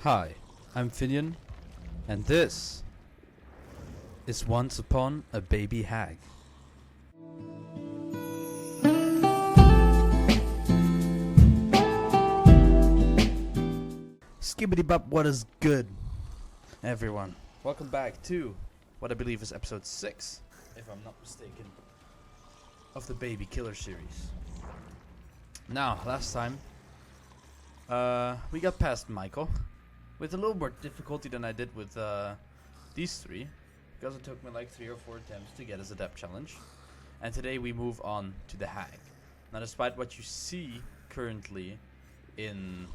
Hi, I'm Fynnion, and this is Once Upon a Baby Hag. Skibbity bop, what is good, everyone? Welcome back to what I believe is episode 6, if I'm not mistaken, of the Baby Killer series. Now, last time, we got past Michael with a little more difficulty than I did with these three, because it took me like 3 or 4 attempts to get his Adept challenge. And today we move on to the Hag. Now, despite what you see currently in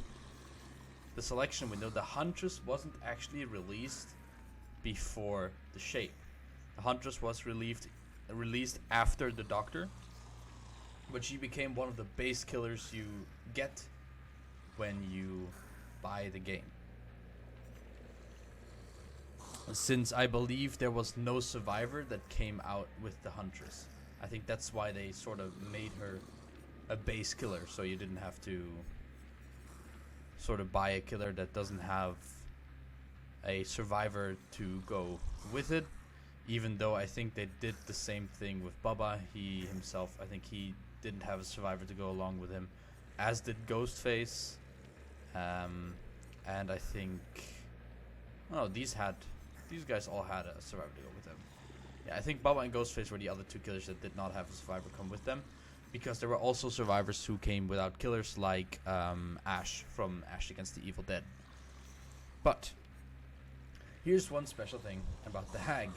the selection window, the Huntress wasn't actually released before the Shape. The Huntress was released after the Doctor, but she became one of the base killers you get when you buy the game. Since I believe there was no survivor that came out with the Huntress. I think that's why they sort of made her a base killer, so you didn't have to sort of buy a killer that doesn't have a survivor to go with it. Even though I think they did the same thing with Bubba. He himself, I think he didn't have a survivor to go along with him, as did Ghostface. And I think, these guys all had a survivor to go with them. Yeah, I think Bubba and Ghostface were the other 2 killers that did not have a survivor come with them, because there were also survivors who came without killers, like Ash from Ash Against the Evil Dead. But here's one special thing about the Hag,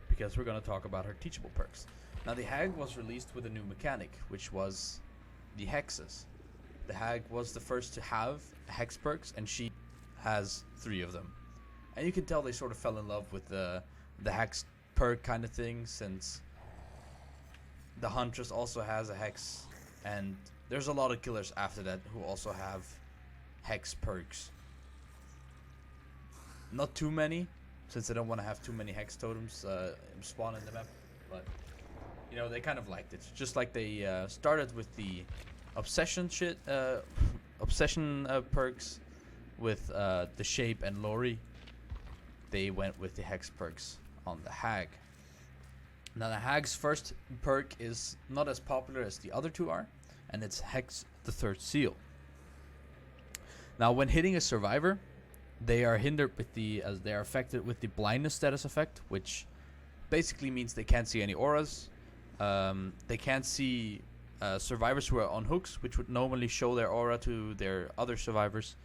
because we're going to talk about her teachable perks. Now, the Hag was released with a new mechanic, which was the hexes. The Hag was the first to have hex perks, and she has 3 of them. And you can tell they sort of fell in love with the hex perk kind of thing, since the Huntress also has a hex, and there's a lot of killers after that who also have hex perks. Not too many, since I don't want to have too many hex totems spawn in the map, but they kind of liked it. Just like they started with the obsession perks with the Shape and Lori. They went with the hex perks on the Hag. Now, the Hag's first perk is not as popular as the other 2 are, and it's Hex the Third Seal. Now, when hitting a survivor, they are hindered with they are affected with the blindness status effect, which basically means they can't see any auras. They can't see survivors who are on hooks, which would normally show their aura to their other survivors,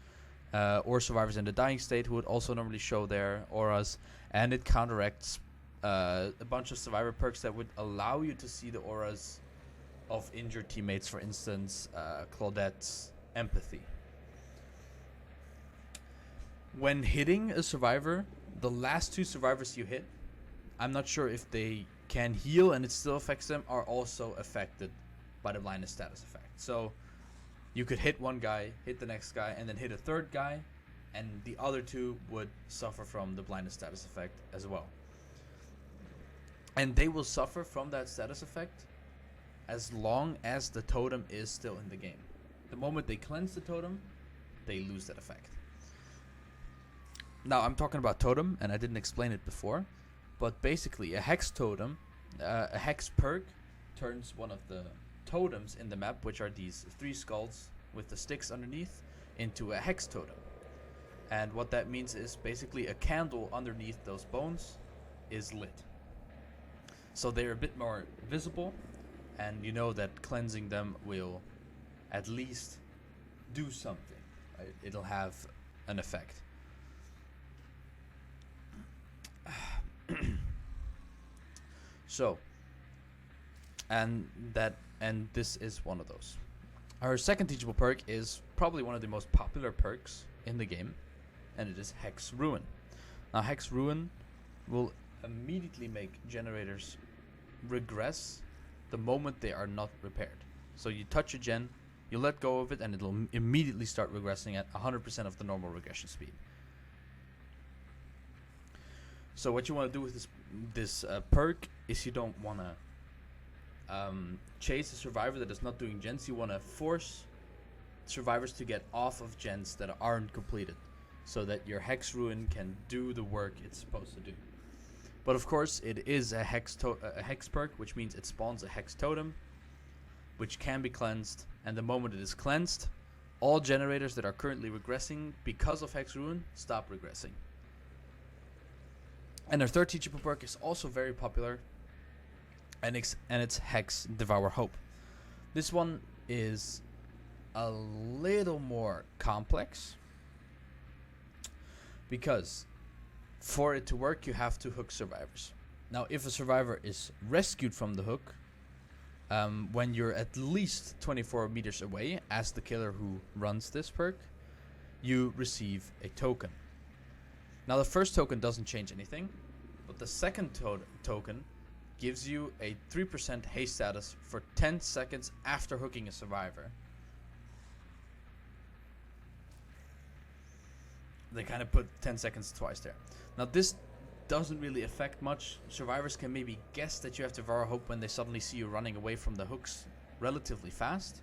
or survivors in the dying state who would also normally show their auras, and it counteracts a bunch of survivor perks that would allow you to see the auras of injured teammates, for instance, Claudette's empathy. When hitting a survivor, the last 2 survivors you hit, I'm not sure if they can heal and it still affects them, are also affected by the blindness status effect. So you could hit one guy, hit the next guy, and then hit a 3rd guy, and the other 2 would suffer from the blindness status effect as well. And they will suffer from that status effect as long as the totem is still in the game. The moment they cleanse the totem, they lose that effect. Now, I'm talking about totem, and I didn't explain it before, but basically a hex totem, a hex perk, turns one of the totems in the map, which are these 3 skulls with the sticks underneath, into a hex totem. And what that means is basically a candle underneath those bones is lit. So they're a bit more visible, and you know that cleansing them will at least do something. Right? It'll have an effect. So, and this is one of those. Our second teachable perk is probably one of the most popular perks in the game, and it is Hex Ruin. Now, Hex Ruin will immediately make generators regress the moment they are not repaired. So you touch a gen, you let go of it, and it'll immediately start regressing at 100% of the normal regression speed. So what you want to do with this perk is you don't want to chase a survivor that is not doing gens. You want to force survivors to get off of gens that aren't completed. so that your Hex Ruin can do the work it's supposed to do. But of course, it is a Hex perk, which means it spawns a Hex Totem, which can be cleansed, and the moment it is cleansed, all generators that are currently regressing because of Hex Ruin stop regressing. And our third teachable perk is also very popular, and it's Hex Devour Hope. This one is a little more complex, because for it to work, you have to hook survivors. Now, if a survivor is rescued from the hook, when you're at least 24 meters away, as the killer who runs this perk, you receive a token. Now, the first token doesn't change anything, but the second token gives you a 3% haste status for 10 seconds after hooking a survivor. They kind of put 10 seconds twice there. Now, this doesn't really affect much. Survivors can maybe guess that you have Devour Hope when they suddenly see you running away from the hooks relatively fast,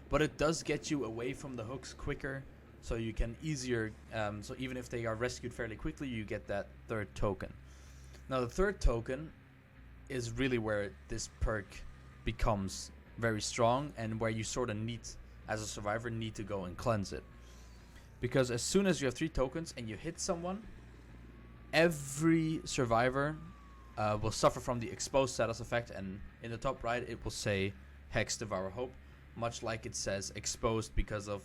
but it does get you away from the hooks quicker, so you can easier, so even if they are rescued fairly quickly, you get that third token. Now, the third token is really where this perk becomes very strong, and where you sort of need, as a survivor, need to go and cleanse it. Because as soon as you have 3 tokens and you hit someone, every survivor will suffer from the exposed status effect, and in the top right it will say Hex Devour Hope, much like it says exposed because of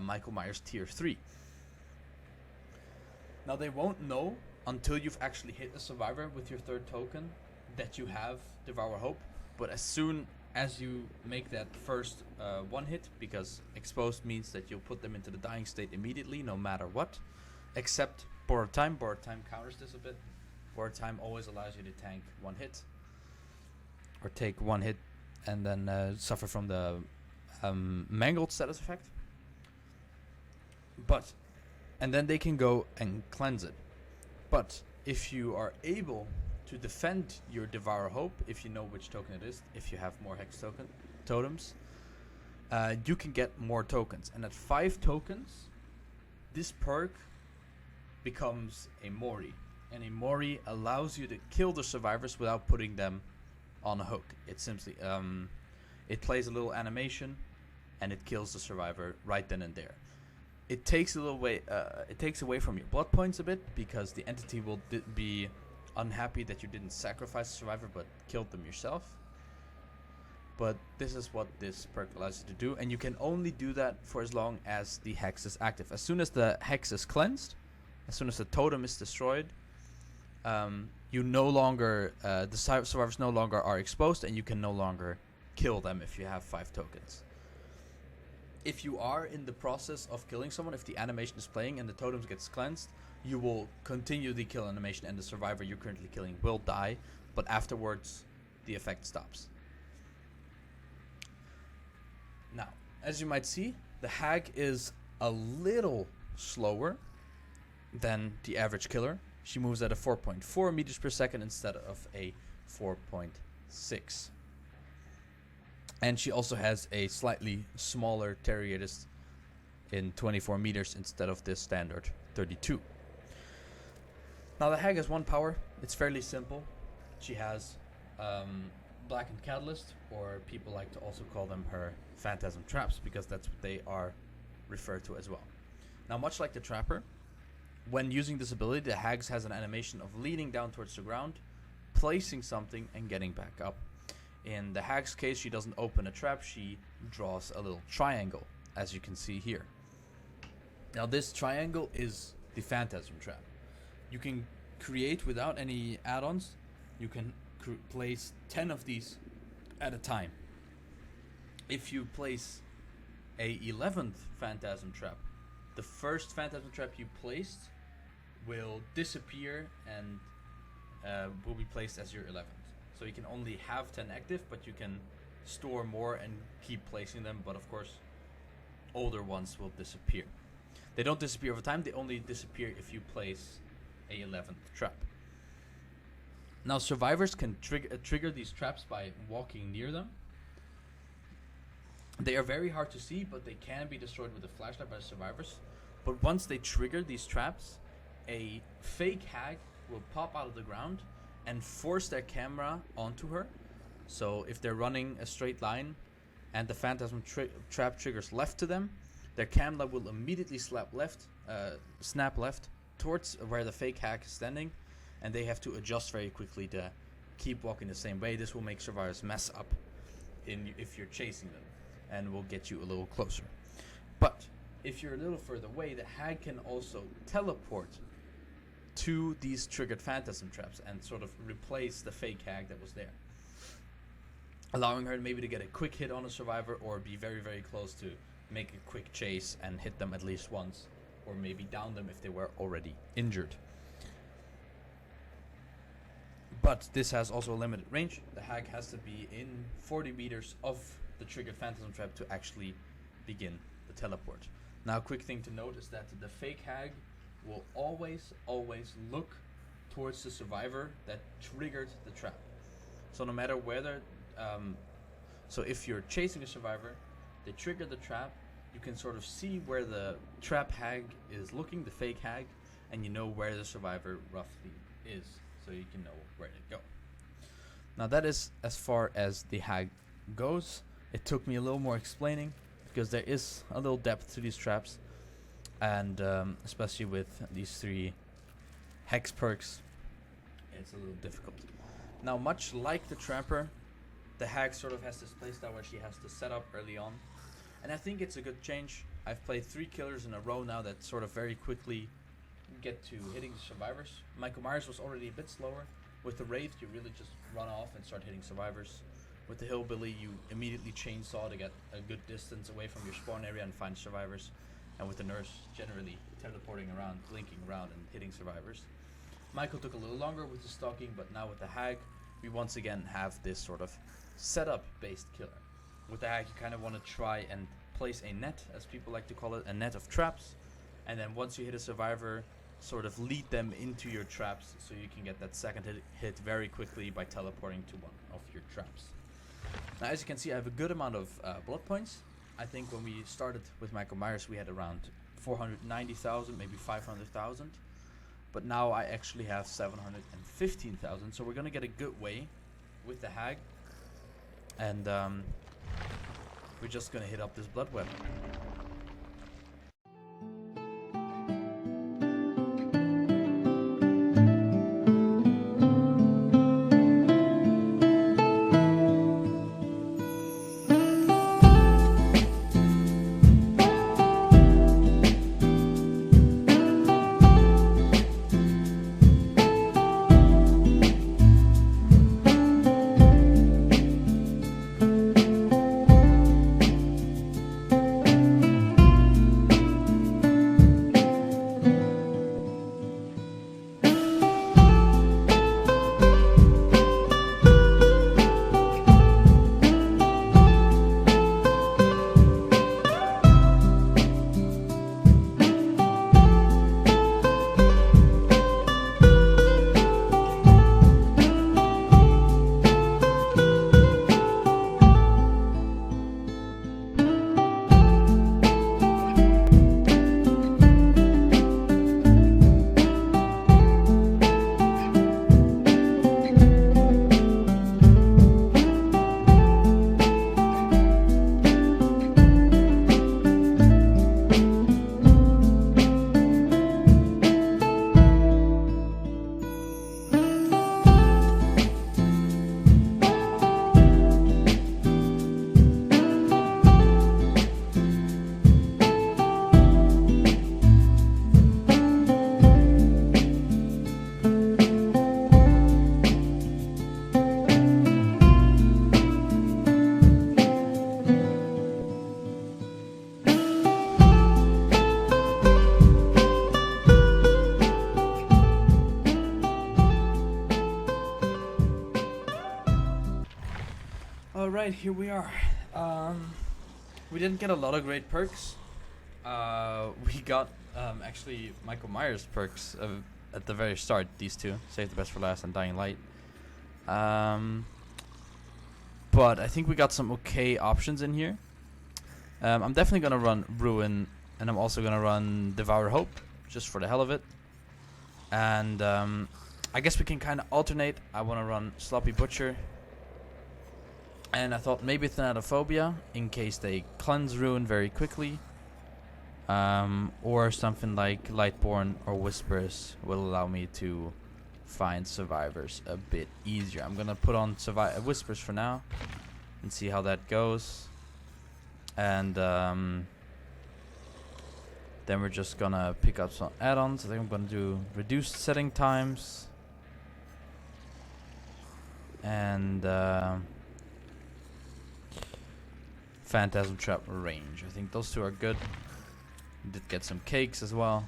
Michael Myers Tier 3. Now, they won't know until you've actually hit a survivor with your third token that you have Devour Hope, but as soon as you make that first one hit, because exposed means that you'll put them into the dying state immediately, no matter what, except Borrowed Time. Borrowed Time counters this a bit. Borrowed Time always allows you to tank one hit, or take one hit and then suffer from the mangled status effect. And then they can go and cleanse it. But if you are able to defend your Devour Hope, if you know which token it is, if you have more Hex totems, you can get more tokens. And at 5 tokens, this perk becomes a Mori. And a Mori allows you to kill the survivors without putting them on a hook. It simply it plays a little animation, and it kills the survivor right then and there. It takes it takes away from your blood points a bit, because the entity will be unhappy that you didn't sacrifice the survivor but killed them yourself. But this is what this perk allows you to do, and you can only do that for as long as the hex is active. As soon as the hex is cleansed, as soon as the totem is destroyed, you no longer the survivors no longer are exposed, and you can no longer kill them if you have 5 tokens. If you are in the process of killing someone, if the animation is playing and the totems gets cleansed, you will continue the kill animation, and the survivor you're currently killing will die, but afterwards the effect stops. Now, as you might see, the hag is a little slower than the average killer. She moves at a 4.4 meters per second instead of a 4.6. And she also has a slightly smaller terry radius in 24 meters instead of this standard 32. Now, the hag has 1 power. It's fairly simple. She has blackened catalyst, or people like to also call them her phantasm traps, because that's what they are referred to as well. Now, much like the trapper, when using this ability, the hags has an animation of leaning down towards the ground, placing something, and getting back up. In the hag's case, she doesn't open a trap, she draws a little triangle, as you can see here. Now, this triangle is the phantasm trap. You can create without any add-ons. You can place 10 of these at a time. If you place a 11th phantasm trap, the first phantasm trap you placed will disappear and will be placed as your 11th. So you can only have 10 active, but you can store more and keep placing them. But of course, older ones will disappear. They don't disappear over time. They only disappear if you place a 11th trap. Now, survivors can trigger these traps by walking near them. They are very hard to see, but they can be destroyed with a flashlight by the survivors. But once they trigger these traps, a fake hag will pop out of the ground and force their camera onto her. So if they're running a straight line and the phantasm trap triggers left to them, their camera will immediately snap left towards where the fake hag is standing, and they have to adjust very quickly to keep walking the same way. This will make survivors mess up if you're chasing them, and will get you a little closer. But if you're a little further away, the hag can also teleport to these triggered phantasm traps and sort of replace the fake hag that was there, allowing her maybe to get a quick hit on a survivor or be very, very close to make a quick chase and hit them at least once, or maybe down them if they were already injured. But this has also a limited range. The hag has to be in 40 meters of the triggered phantasm trap to actually begin the teleport. Now, a quick thing to note is that the fake hag will always look towards the survivor that triggered the trap. So no matter whether, so if you're chasing a survivor, they trigger the trap, you can sort of see where the trap hag is looking, the fake hag, and you know where the survivor roughly is, so you can know where to go. Now that is as far as the hag goes. It took me a little more explaining, because there is a little depth to these traps, and especially with these 3 hex perks, it's a little difficult. Now, much like the trapper, the hag sort of has this playstyle where she has to set up early on, and I think it's a good change. I've played 3 killers in a row now that sort of very quickly get to hitting the survivors. Michael Myers was already a bit slower. With the Wraith, you really just run off and start hitting survivors. With the Hillbilly, you immediately chainsaw to get a good distance away from your spawn area and find survivors. And with the Nurse, generally teleporting around, blinking around, and hitting survivors. Michael took a little longer with the stalking, but now with the hag, we once again have this sort of setup-based killer. With the hag, you kind of want to try and place a net, as people like to call it, a net of traps. And then once you hit a survivor, sort of lead them into your traps so you can get that second hit very quickly by teleporting to one of your traps. Now, as you can see, I have a good amount of blood points. I think when we started with Michael Myers, we had around 490,000, maybe 500,000. But now I actually have 715,000. So we're going to get a good way with the hag. And we're just going to hit up this blood web. Alright, here we are. We didn't get a lot of great perks. We got actually Michael Myers perks at the very start, these 2. Save the Best for Last and Dying Light. But I think we got some okay options in here. I'm definitely going to run Ruin And I'm also gonna run Devour Hope, just for the hell of it. And I guess we can kind of alternate. I want to run Sloppy Butcher. And I thought maybe Thanatophobia, in case they cleanse Ruin very quickly. Or something like Lightborn or Whispers will allow me to find survivors a bit easier. I'm gonna put on Whispers for now and see how that goes. And then we're just gonna pick up some add-ons. I think I'm gonna do reduced setting times and Phantasm Trap range. I think those two are good. Did get some cakes as well.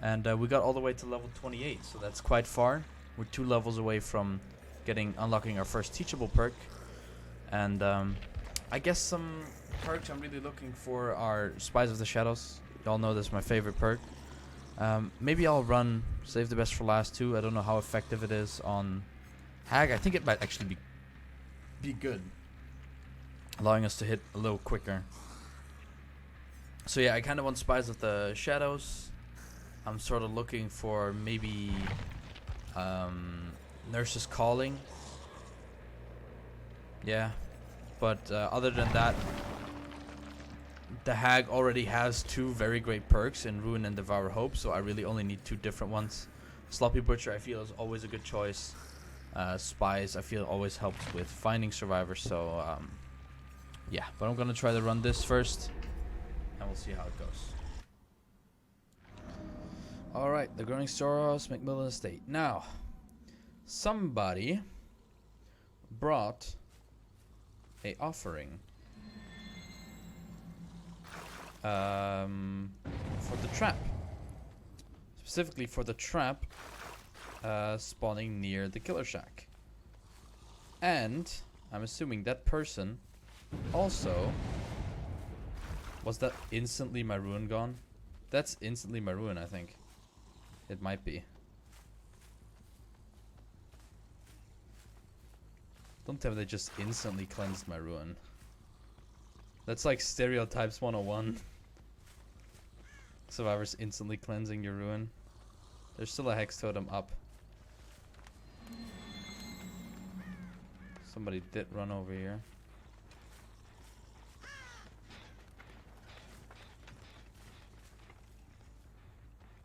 And we got all the way to level 28, so that's quite far. We're 2 levels away from unlocking our first teachable perk. And I guess some perks I'm really looking for are Spies of the Shadows. Y'all know that's my favorite perk. Maybe I'll run Save the Best for Last too. I don't know how effective it is on Hag. I think it might actually be good, allowing us to hit a little quicker. So yeah, I kind of want Spies of the Shadows. I'm sort of looking for maybe Nurse's Calling. Yeah, but other than that, the Hag already has 2 very great perks in Ruin and Devour Hope, so I really only need 2 different ones. Sloppy Butcher I feel is always a good choice. Spies I feel always helps with finding survivors, so yeah, but I'm gonna try to run this first and we'll see how it goes. Alright, the Growing Storehouse, Macmillan Estate. Now, somebody brought a offering for the trap. Specifically for the trap spawning near the Killer Shack. And I'm assuming that person also... Was that instantly my ruin gone? That's instantly my ruin, I think. It might be. Don't tell me they just instantly cleansed my ruin. That's like stereotypes 101. Survivors instantly cleansing your ruin. There's still a hex totem up. Somebody did run over here.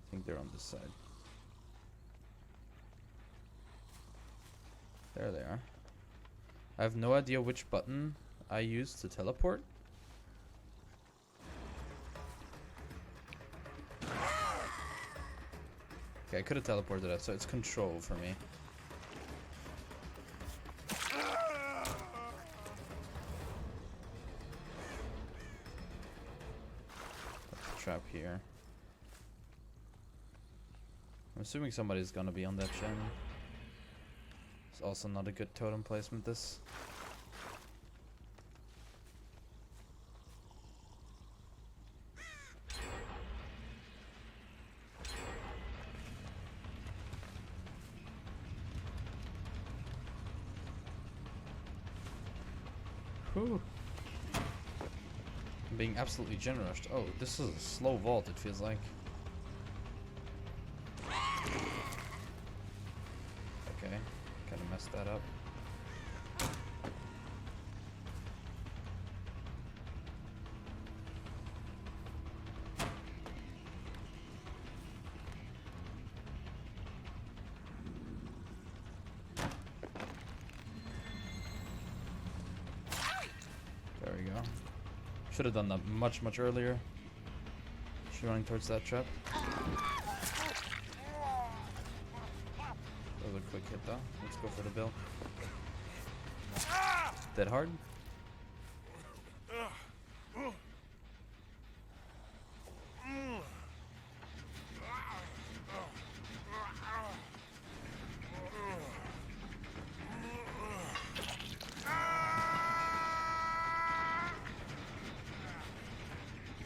I think they're on this side. There they are. I have no idea which button I used to teleport. Okay, I could have teleported that, so it's control for me. That's a trap here. I'm assuming somebody's gonna be on that gen. It's also not a good totem placement, this. Whew. I'm being absolutely generous. Oh, this is a slow vault, it feels like. Okay, kind of messed that up. There we go. Should have done that much earlier. She's running towards that trap. That was a quick hit though. Let's go for the bill. Dead hard.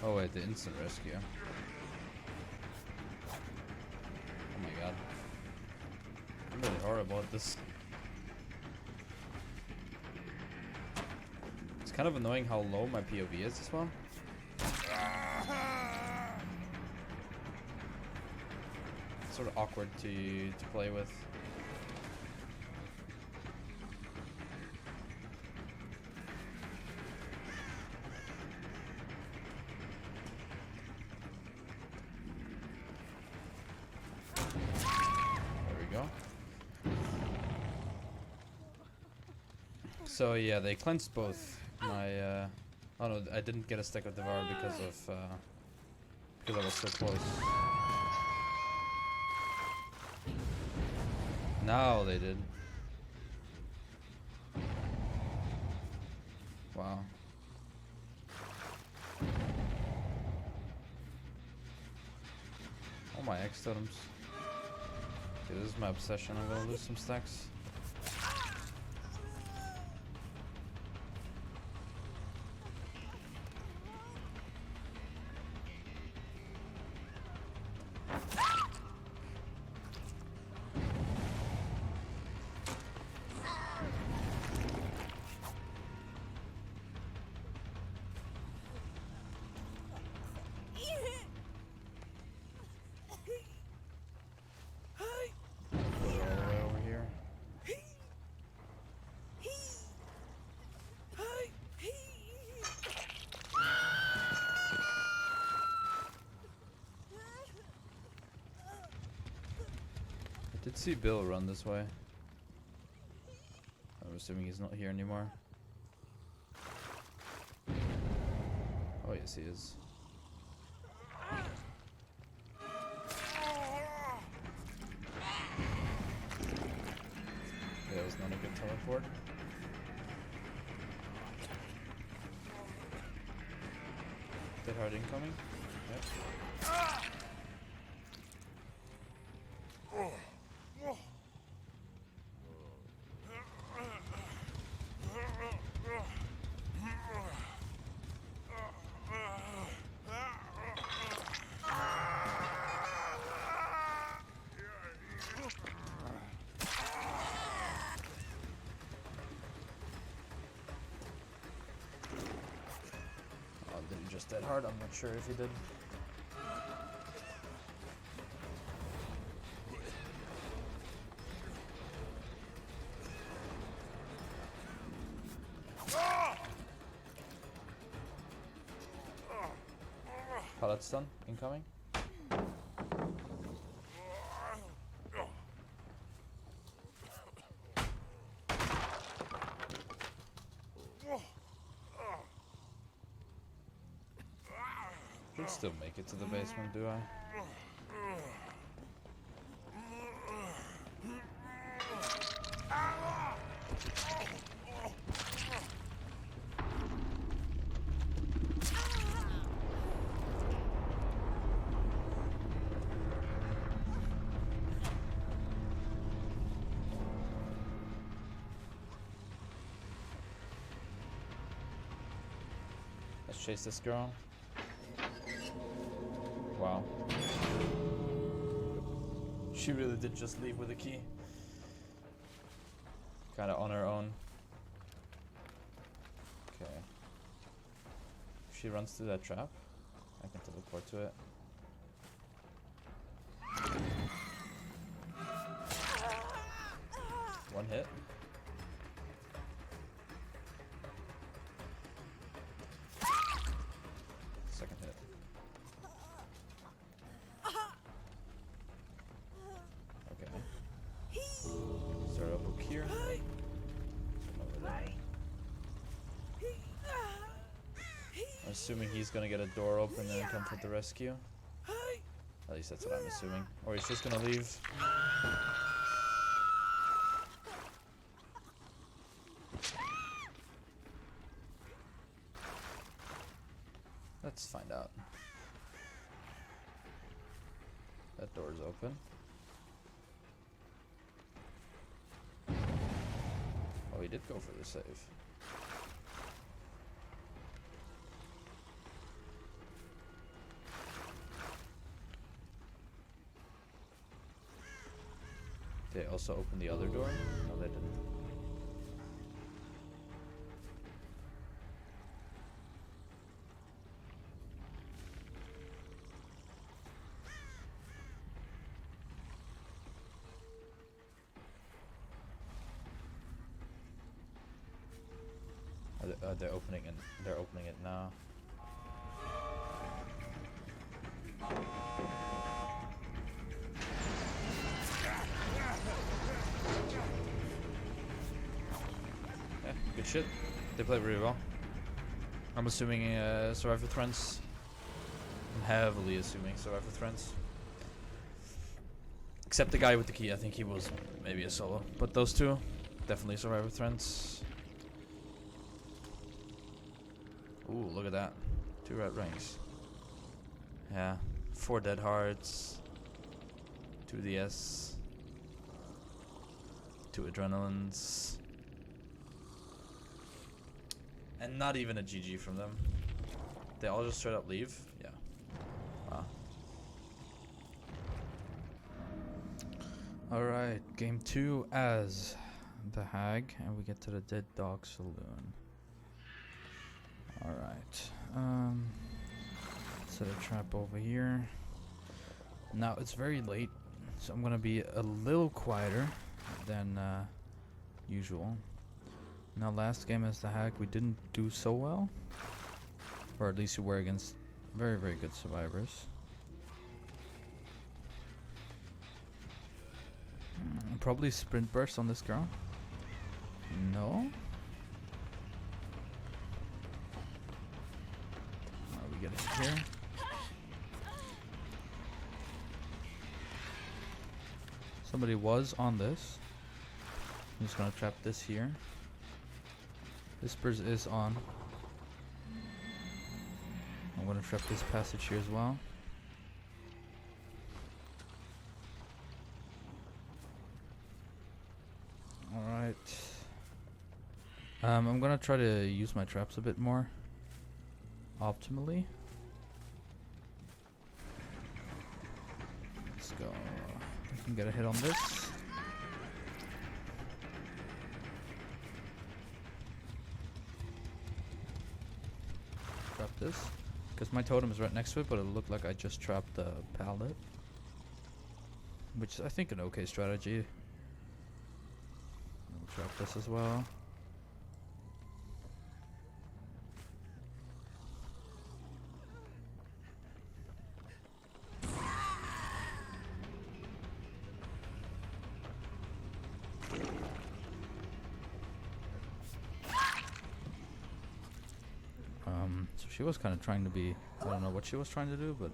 Oh wait, the instant rescue. Oh my god. I'm really horrible at this. It's kind of annoying how low my POV is as well. sort of awkward to play with. There we go. So yeah, they cleansed both my. Oh no, I didn't get a stack of Devour because I was so close. Now they did. Wow. All my X totems. Okay, this is my obsession. I'm gonna lose some stacks. Did see Bill run this way. I'm assuming he's not here anymore. Oh yes, he is. That was not a good teleport. Dead hard incoming. Yep. Just dead hard, I'm not sure if he did. Pallet stun incoming. Should still make it to the basement, do I? Let's chase this girl. Wow. She really did just leave with a key. Kinda on her own. Okay. If she runs through that trap, I can teleport to it. One hit. Second hit. Start a hook here. Over there. I'm assuming he's gonna get a door open and come for the rescue. At least that's what I'm assuming. Or he's just gonna leave. Let's find out. That door's open. Oh, he did go for the save. Did they also open the other door? No, they didn't. They're opening it. They're opening it now. Yeah, good shit. They played really well. I'm assuming survivor threats. I'm heavily assuming survivor threats. Except the guy with the key, I think he was maybe a solo. But those two, definitely survivor threats. Ooh, look at that. 2 red rings. Yeah. 4 dead hearts. 2 DS. 2 adrenalines. And not even a GG from them. They all just straight up leave? Yeah. Wow. Alright, game 2 as the Hag, and we get to the Dead Dog Saloon. Alright. Set a trap over here. Now it's very late, so I'm gonna be a little quieter than usual. Now last game as the Hag we didn't do so well. Or at least we were against very, very good survivors. Probably sprint burst on this girl. No. We get it here. Somebody was on this. I'm just gonna trap this here. Whispers is on. I'm gonna trap this passage here as well. Alright. I'm gonna try to use my traps a bit more optimally. Let's go. I can get a hit on this. Trap this. Because my totem is right next to it, but it looked like I just trapped the pallet. Which is, I think, an okay strategy. We'll trap this as well. So she was kind of trying to be, I don't know what she was trying to do, but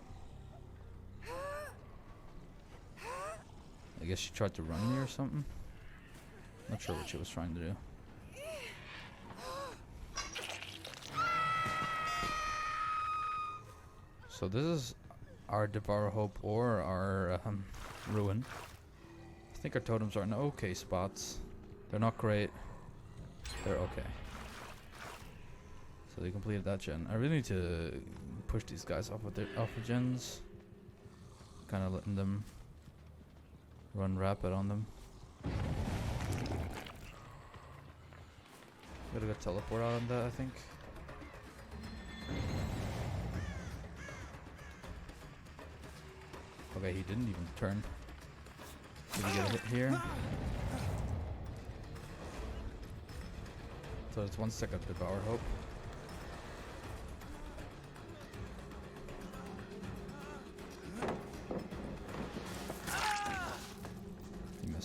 I guess she tried to run me or something. Not sure what she was trying to do. So this is our Devour Hope or our Ruin. I think our totems are in okay spots. They're not great. They're okay. So they completed that gen. I really need to push these guys off with their alpha gens. Kind of letting them run rapid on them. Gotta go teleport out on that, I think. Okay, he didn't even turn. Did he get a hit here? So it's 1 second of Devour Hope.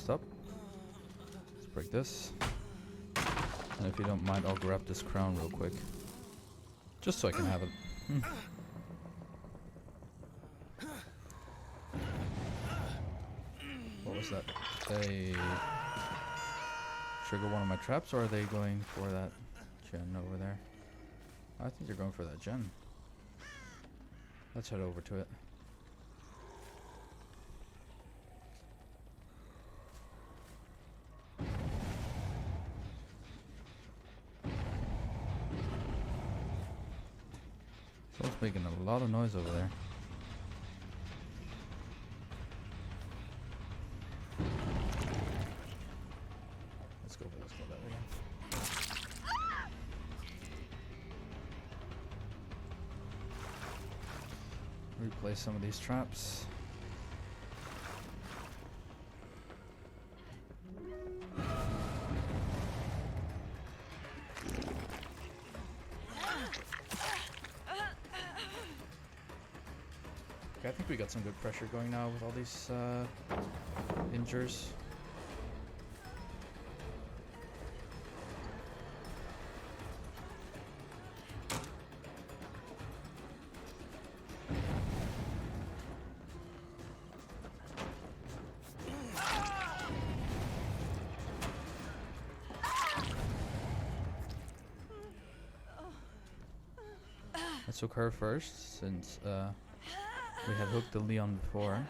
Up. Let's break this. And if you don't mind, I'll grab this crown real quick. Just so I can have it. What was that? They trigger one of my traps, or are they going for that gen over there? I think they're going for that gen. Let's head over to it. Someone's making a lot of noise over there. Let's go that way. Replace some of these traps. Okay, I think we got some good pressure going now with all these injures. I took her first, since we had hooked the Leon before.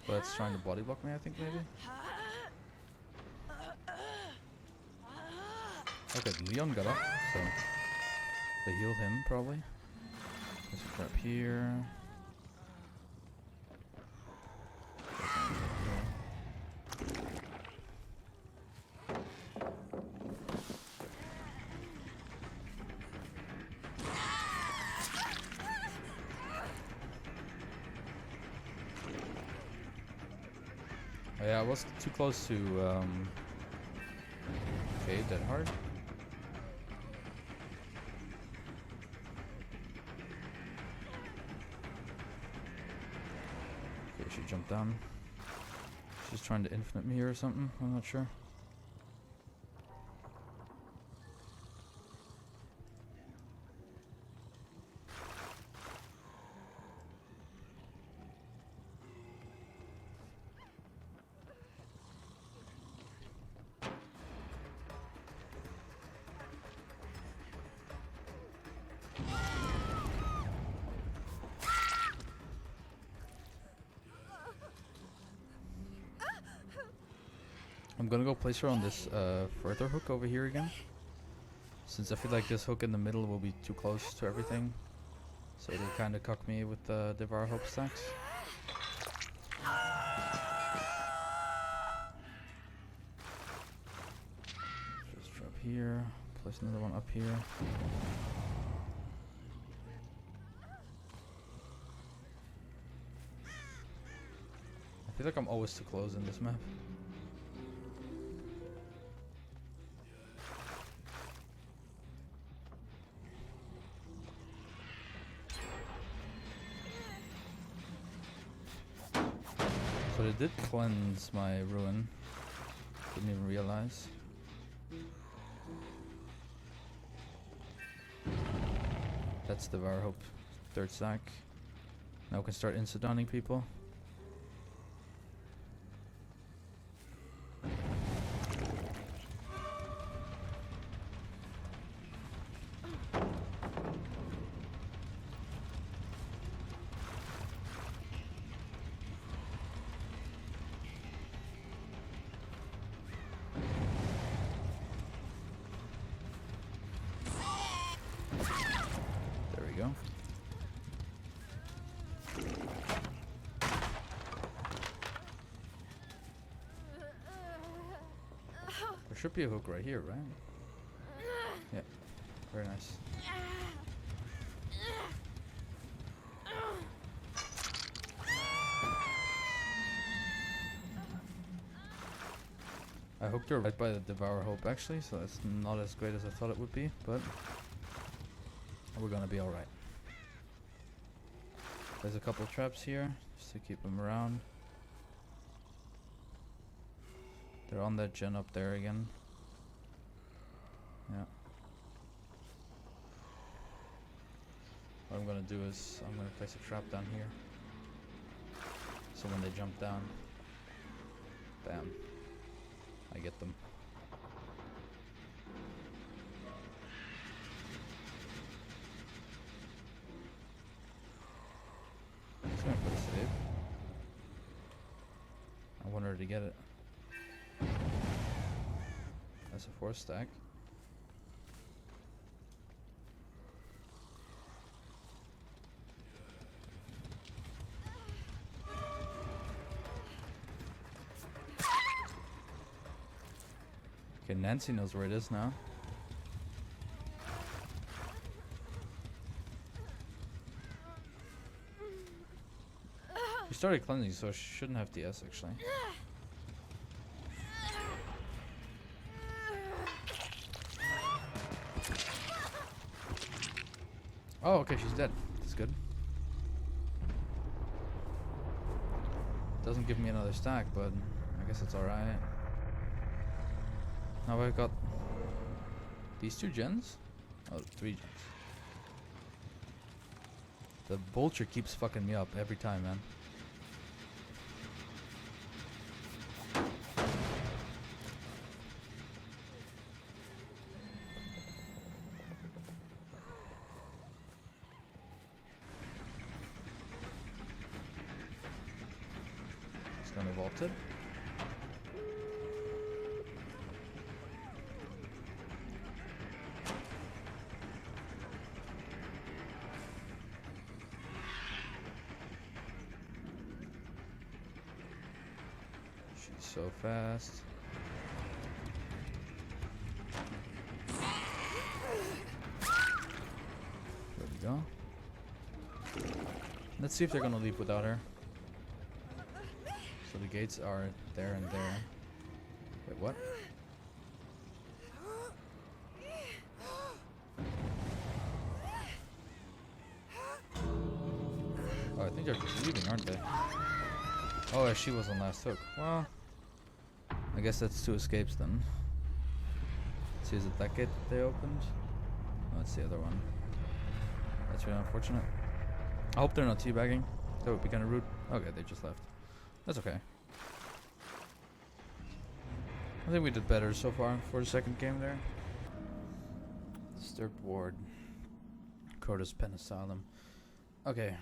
So it's trying to body block me, I think, maybe? Okay, Leon got up, so they healed him, probably. There's a trap here. Oh, yeah, I was too close to okay, dead hard. Okay, she jumped down. She's trying to infinite me or something, I'm not sure. I'm gonna go place her on this further hook over here again, since I feel like this hook in the middle will be too close to everything, so it'll kind of cuck me with the Devour Hope stacks. Just drop here, place another one up here. I feel like I'm always too close in this map. But it did cleanse my ruin. Didn't even realize. That's the Devour Hope third stack. Now we can start insta-downing people. Go. There should be a hook right here, right? Yeah, very nice. I hooked her right by the Devour Hope actually, so that's not as great as I thought it would be, but we're gonna be alright. There's a couple traps here, just to keep them around. They're on that gen up there again. Yeah. What I'm gonna do is, I'm gonna place a trap down here. So when they jump down, bam, I get them. Just gonna put a save. I want her to get it. That's a 4 stack. Okay, Nancy knows where it is now. She started cleansing, so she shouldn't have DS actually. Oh, okay, she's dead. That's good. Doesn't give me another stack, but I guess it's alright. Now I got these 2 gens? Oh, 3 gens. The vulture keeps fucking me up every time, man. It's gonna vault it. So fast. There we go. Let's see if they're gonna leave without her. So the gates are there and there. Wait, what? Oh, I think they're leaving, aren't they? Oh, yeah, she was on last hook. Well, I guess that's 2 escapes then. Let's see, is it that gate that they opened? No, it's the other one. That's really unfortunate. I hope they're not teabagging. That would be kind of rude. Okay, they just left. That's okay. I think we did better so far for the second game there. Disturbed Ward. Curtis Penn Asylum. Okay.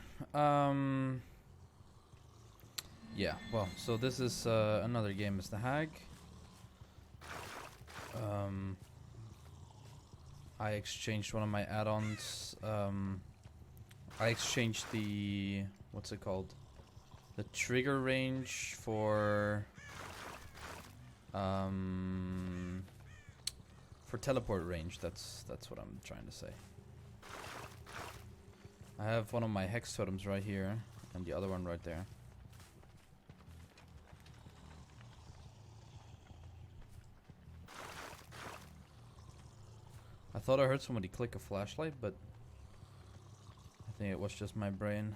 Yeah, well, so this is another game as the Hag. I exchanged one of my add-ons. I exchanged the... what's it called? The trigger range for teleport range. That's what I'm trying to say. I have one of my hex totems right here, and the other one right there. I thought I heard somebody click a flashlight, but I think it was just my brain.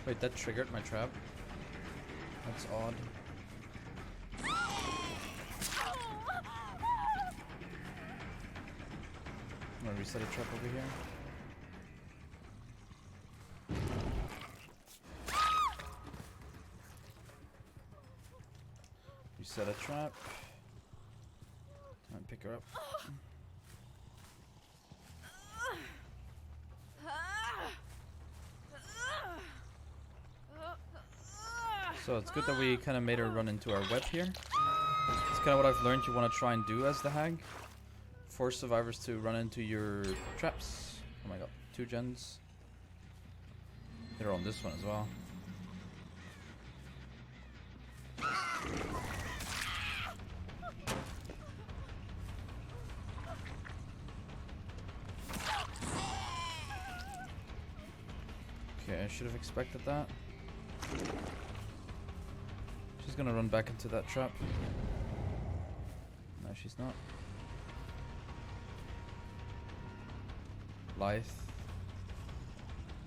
Wait, that triggered my trap. That's odd. I'm gonna reset a trap over here. Reset a trap. And pick her up. So it's good that we kind of made her run into our web here. It's kind of what I've learned you want to try and do as the Hag. Force survivors to run into your traps. Oh my god, 2 gens. They're on this one as well. Okay, I should have expected that. She's gonna run back into that trap. No, she's not. Lithe.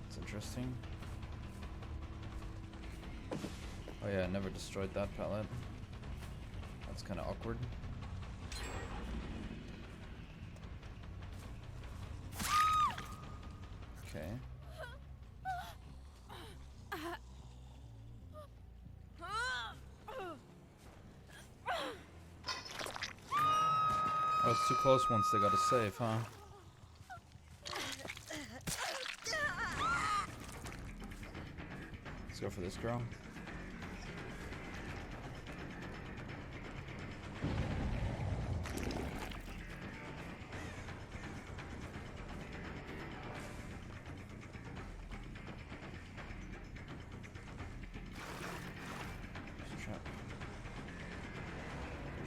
That's interesting. Oh yeah, I never destroyed that pallet. That's kind of awkward. Okay. Oh, it's too close once they got a save, huh? Let's go for this girl.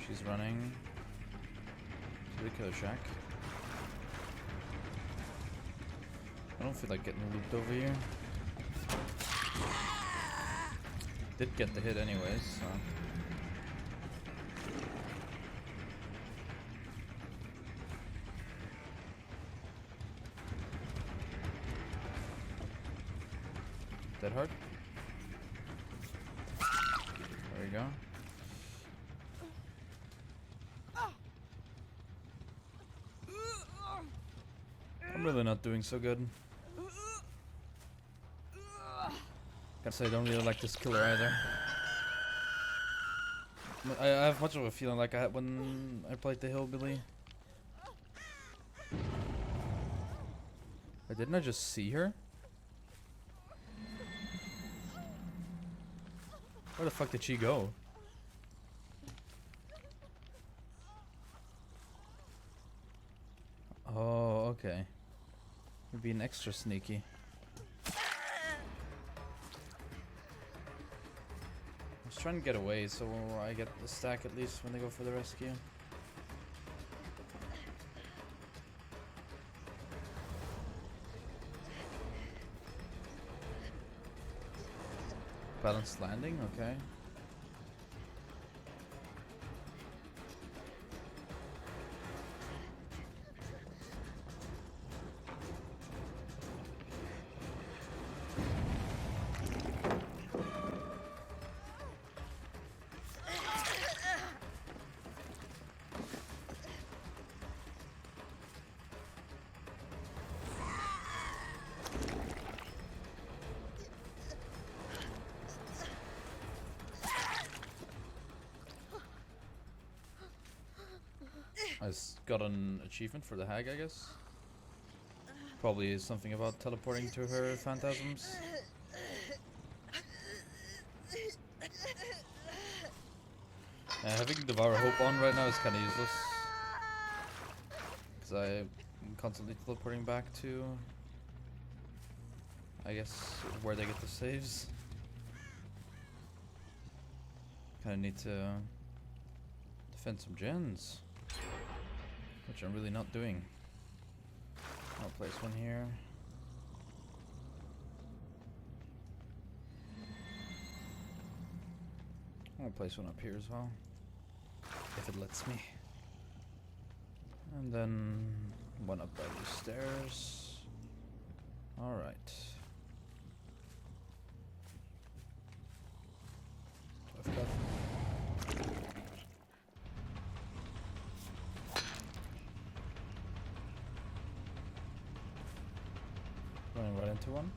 She's running to the killer shack. I don't feel like getting looped over here. Did get the hit anyways, so. Dead hard. There we go. I'm really not doing so good. Gotta say, I don't really like this killer either. I have much of a feeling like I had when I played the Hillbilly. Wait, didn't I just see her? Where the fuck did she go? Oh, okay. You're being extra sneaky. I was trying to get away so I get the stack at least when they go for the rescue. Balanced landing, okay. I got an achievement for the hag, I guess. Probably something about teleporting to her phantasms. Having Devour Hope on right now is kind of useless. Because I'm constantly teleporting back to, I guess, where they get the saves. Kind of need to defend some gens. Which I'm really not doing. I'll place one here. I'll place one up here as well. If it lets me. And then one up by these stairs. Alright. I've got running right into one.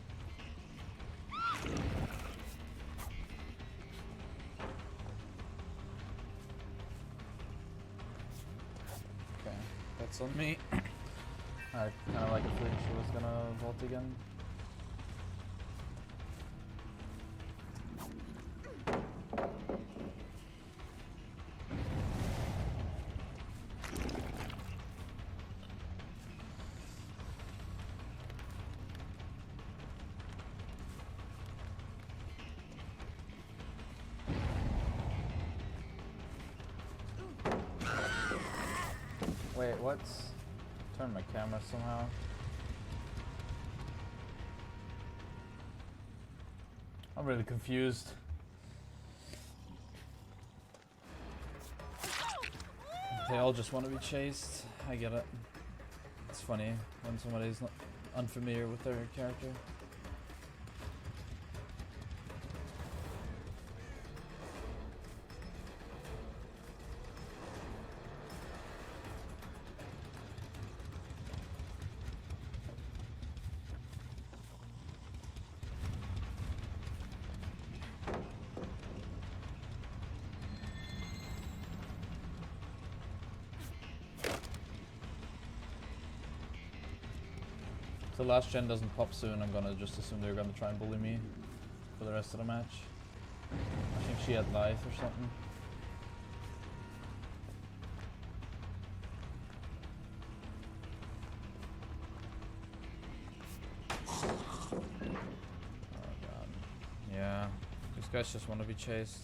Okay, that's on me. I kind of like a feeling she was gonna vault again. Wait, what's... Turn my camera somehow. I'm really confused. They all just want to be chased. I get it. It's funny when somebody's not unfamiliar with their character. The last gen doesn't pop soon, I'm gonna just assume they're gonna try and bully me for the rest of the match. I think she had life or something. Oh god. Yeah, these guys just want to be chased.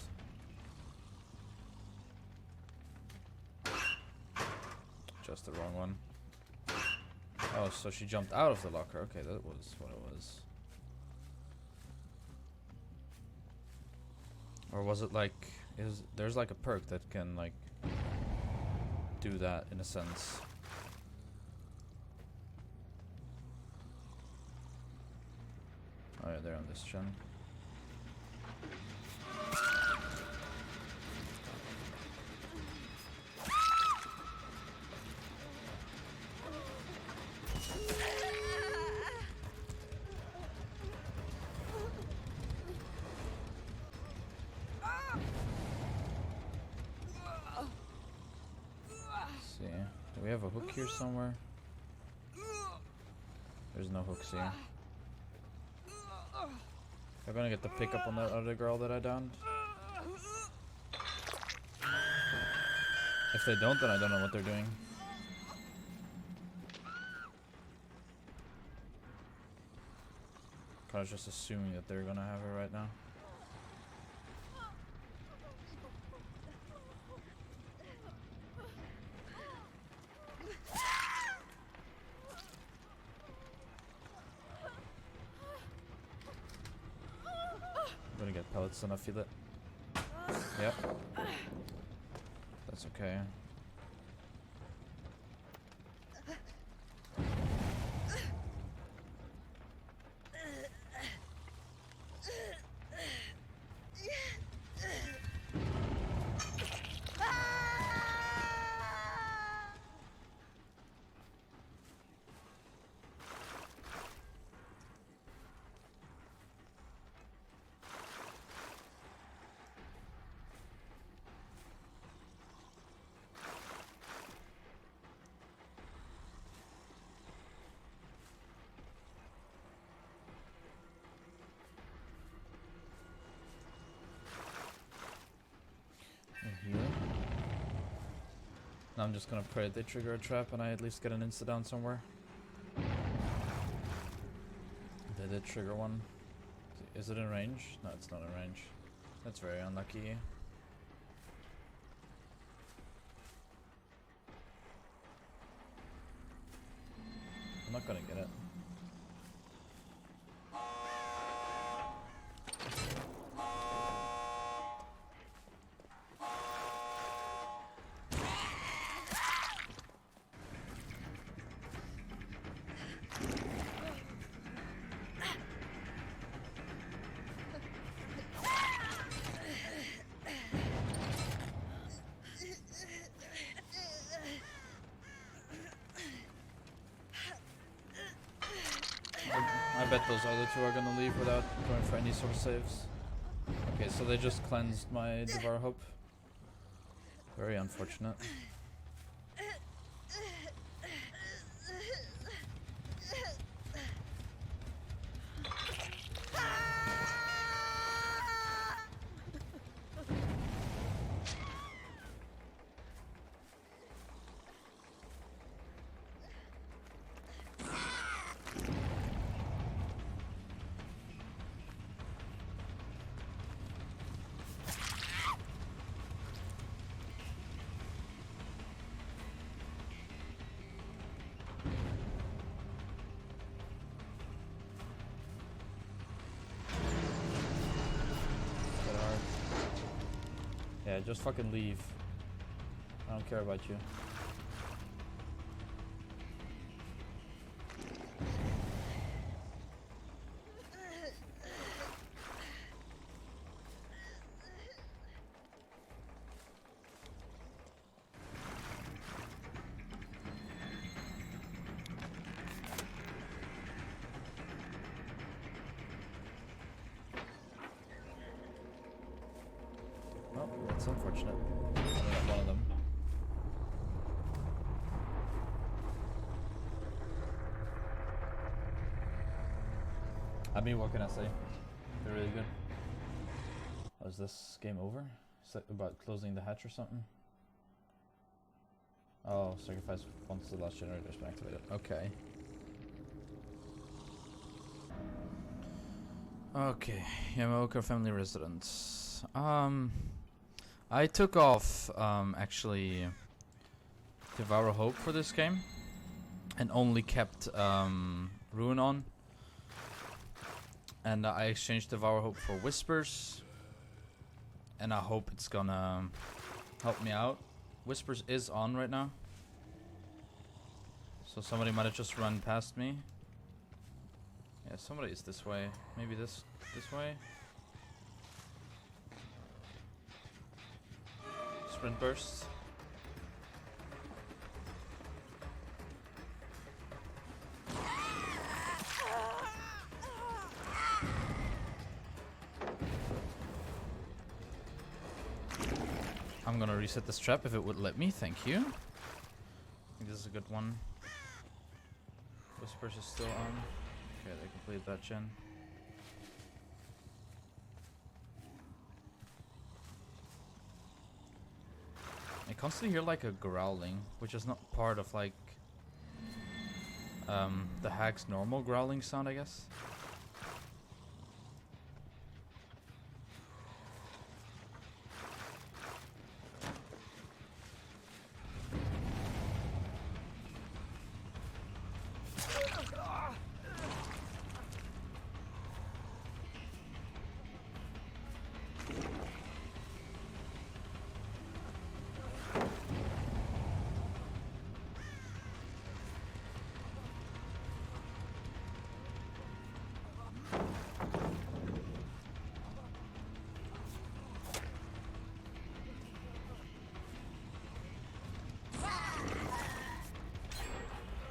just the wrong one. Oh, so she jumped out of the locker. Okay, that was what it was. Or was it like, there's like a perk that can like do that in a sense. Oh yeah, they're on this gen. See, do we have a hook here somewhere? There's no hooks here. They're gonna get the pickup on that other girl that I downed. If they don't, then I don't know what they're doing. I was just assuming that they're gonna have her right now. I'm gonna get pellets and I feel it. Yep. That's okay. Here. Now I'm just gonna pray they trigger a trap and I at least get an insta down somewhere. They did trigger one. Is it in range? No, it's not in range. That's very unlucky. I'm not gonna get it. I bet those other two are gonna leave without going for any sort of saves. Okay, so they just cleansed my Devour Hope. Very unfortunate. Yeah, just fucking leave. I don't care about you. Oh, that's unfortunate. I got one of them. I mean, what can I say? They're really good. Oh, is this game over? Is that about closing the hatch or something? Oh, sacrifice once the last generator's been activated. Okay. Okay, Yamaoka family residence. I took off, actually, Devour Hope for this game, and only kept Ruin on. And I exchanged Devour Hope for Whispers, and I hope it's gonna help me out. Whispers is on right now, so somebody might have just run past me. Yeah, somebody is this way. Maybe this way. Sprint bursts. I'm gonna reset this trap if it would let me, thank you. I think this is a good one. Whispers is still on. Okay, they completed that gen. I constantly hear like a growling, which is not part of like the hag's normal growling sound, I guess.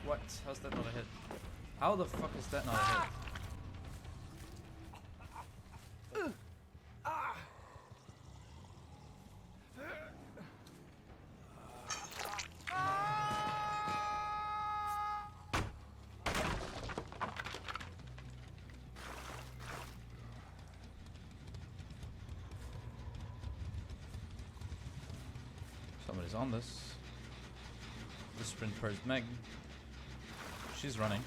What? How's that not a hit? How the fuck is that not a hit? Somebody's on this. The sprint first Meg. She's running.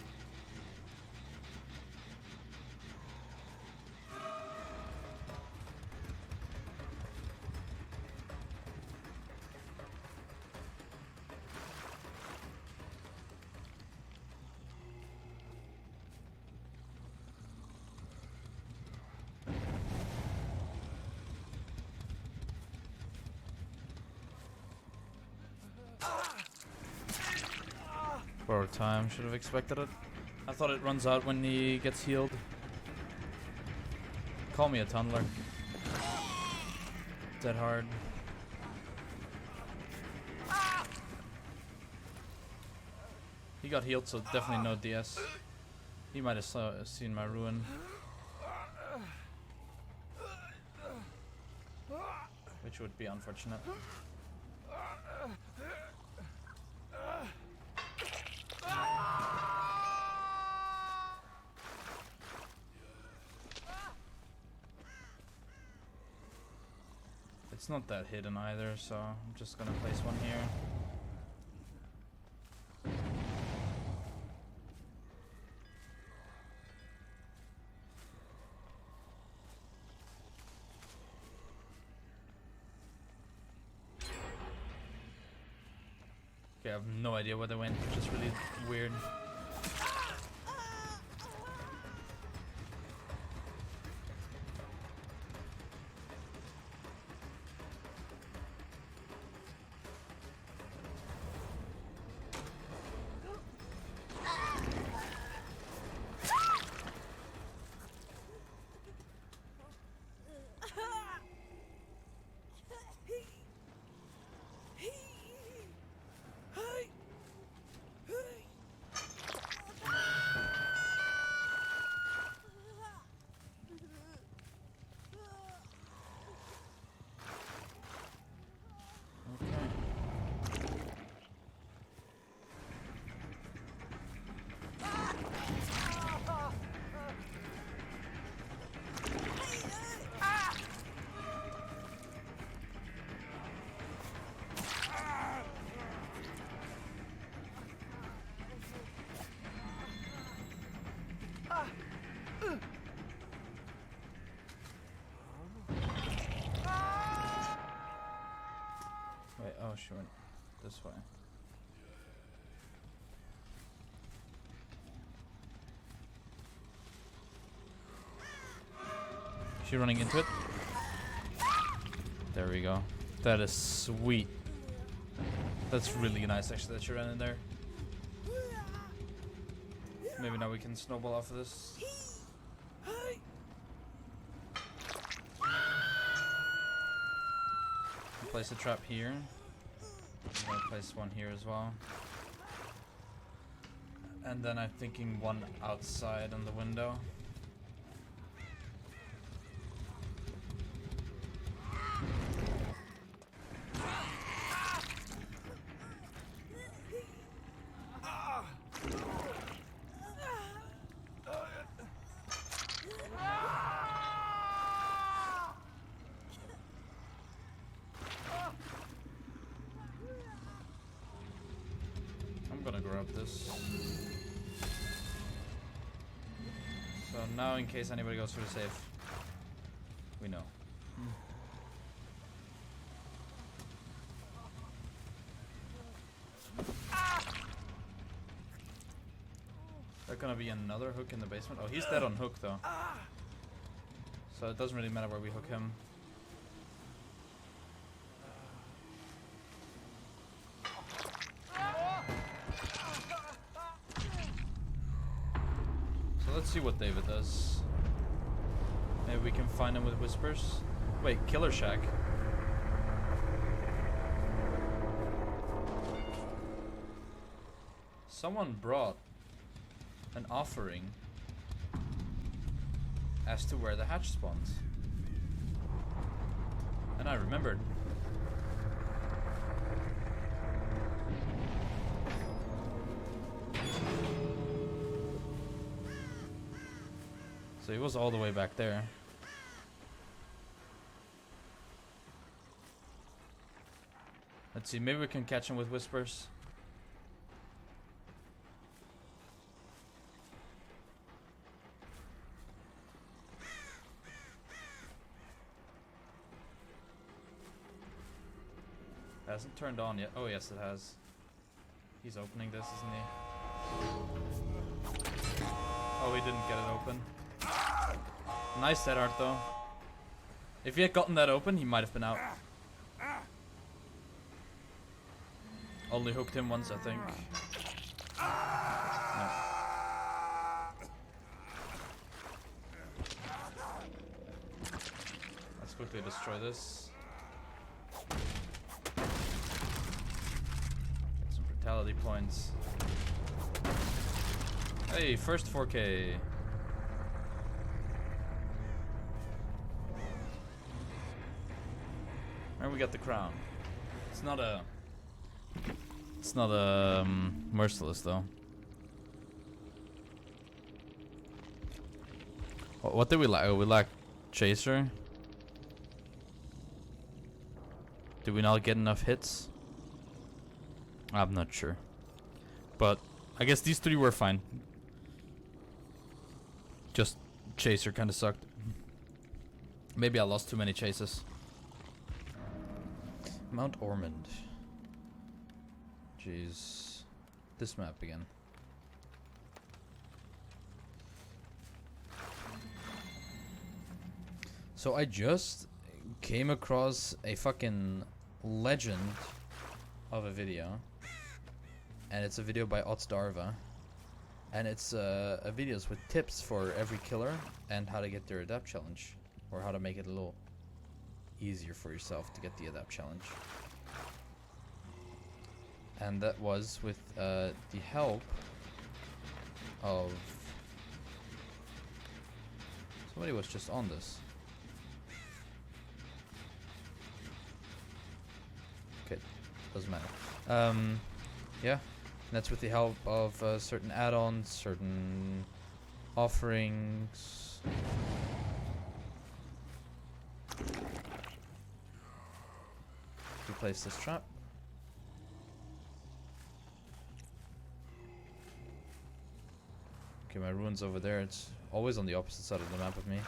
Borrowed time, should have expected it. I thought it runs out when he gets healed. Call me a tunneler. Dead hard. He got healed, so definitely no DS. He might have seen my ruin. Which would be unfortunate. It's not that hidden either, so I'm just gonna place one here. Okay, I have no idea where they went, which is really weird. Wait, oh, she went this way. Is she running into it? There we go. That is sweet. That's really nice actually that she ran in there. Maybe now we can snowball off of this. Place a trap here. I'm gonna place one here as well. And then I'm thinking one outside on the window. I'm gonna grab this. So now in case anybody goes for the safe, we know. There's gonna be another hook in the basement. Oh, he's dead on hook though. So it doesn't really matter where we hook him. So let's see what David does. Maybe we can find him with whispers. Wait, Killer Shack. Someone brought an offering as to where the hatch spawns. And I remembered. So he was all the way back there. Let's see, maybe we can catch him with whispers. Hasn't turned on yet. Oh yes, it has. He's opening this, isn't he? Oh, he didn't get it open. Nice dead art though. If he had gotten that open, he might have been out. Only hooked him once, I think. No. Let's quickly destroy this. Get some brutality points. Hey, first 4K. And we got the crown. It's not a merciless though. What did we lack? Oh, we lack chaser. Did we not get enough hits? I'm not sure. But I guess these three were fine. Just chaser kind of sucked. Maybe I lost too many chases. Mount Ormond. Jeez. This map again. So I just came across a fucking legend of a video. And it's a video by Otsdarva. And it's videos with tips for every killer and how to get their Adept challenge. Or how to make it a little easier for yourself to get the Adept challenge. And that was with the help of somebody was just on this. Okay, doesn't matter. Yeah, that's with the help of certain add-ons, certain offerings. We place this trap. Okay, my ruin's over there. It's always on the opposite side of the map of me.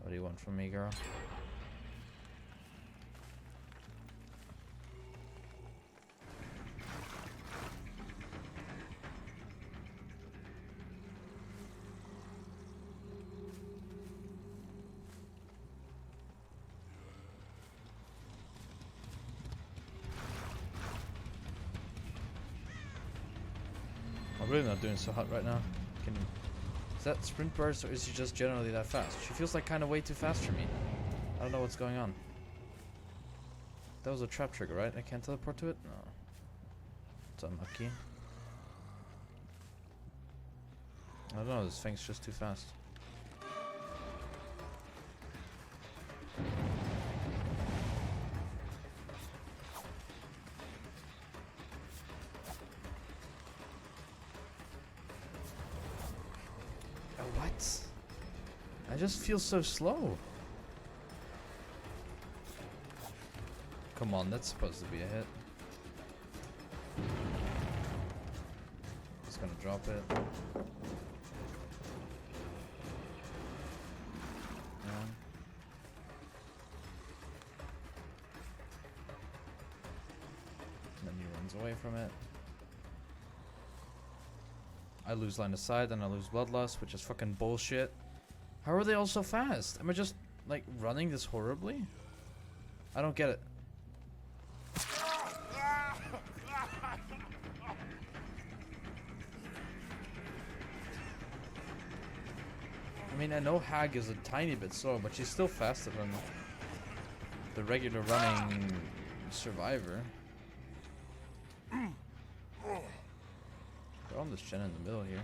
What do you want from me, girl? I'm really not doing so hot right now. Is that sprint burst or is she just generally that fast? She feels like kind of way too fast for me. I don't know what's going on. That was a trap trigger, right? I can't teleport to it? No. It's unlucky. I don't know, this thing's just too fast. What? I just feel so slow. Come on, that's supposed to be a hit. Just gonna drop it. Yeah. And then he runs away from it. I lose line of sight and I lose bloodlust, which is fucking bullshit. How are they all so fast? Am I just like running this horribly? I don't get it. I mean, I know Hag is a tiny bit slow, but she's still faster than the regular running survivor. They're on this gen in the middle here.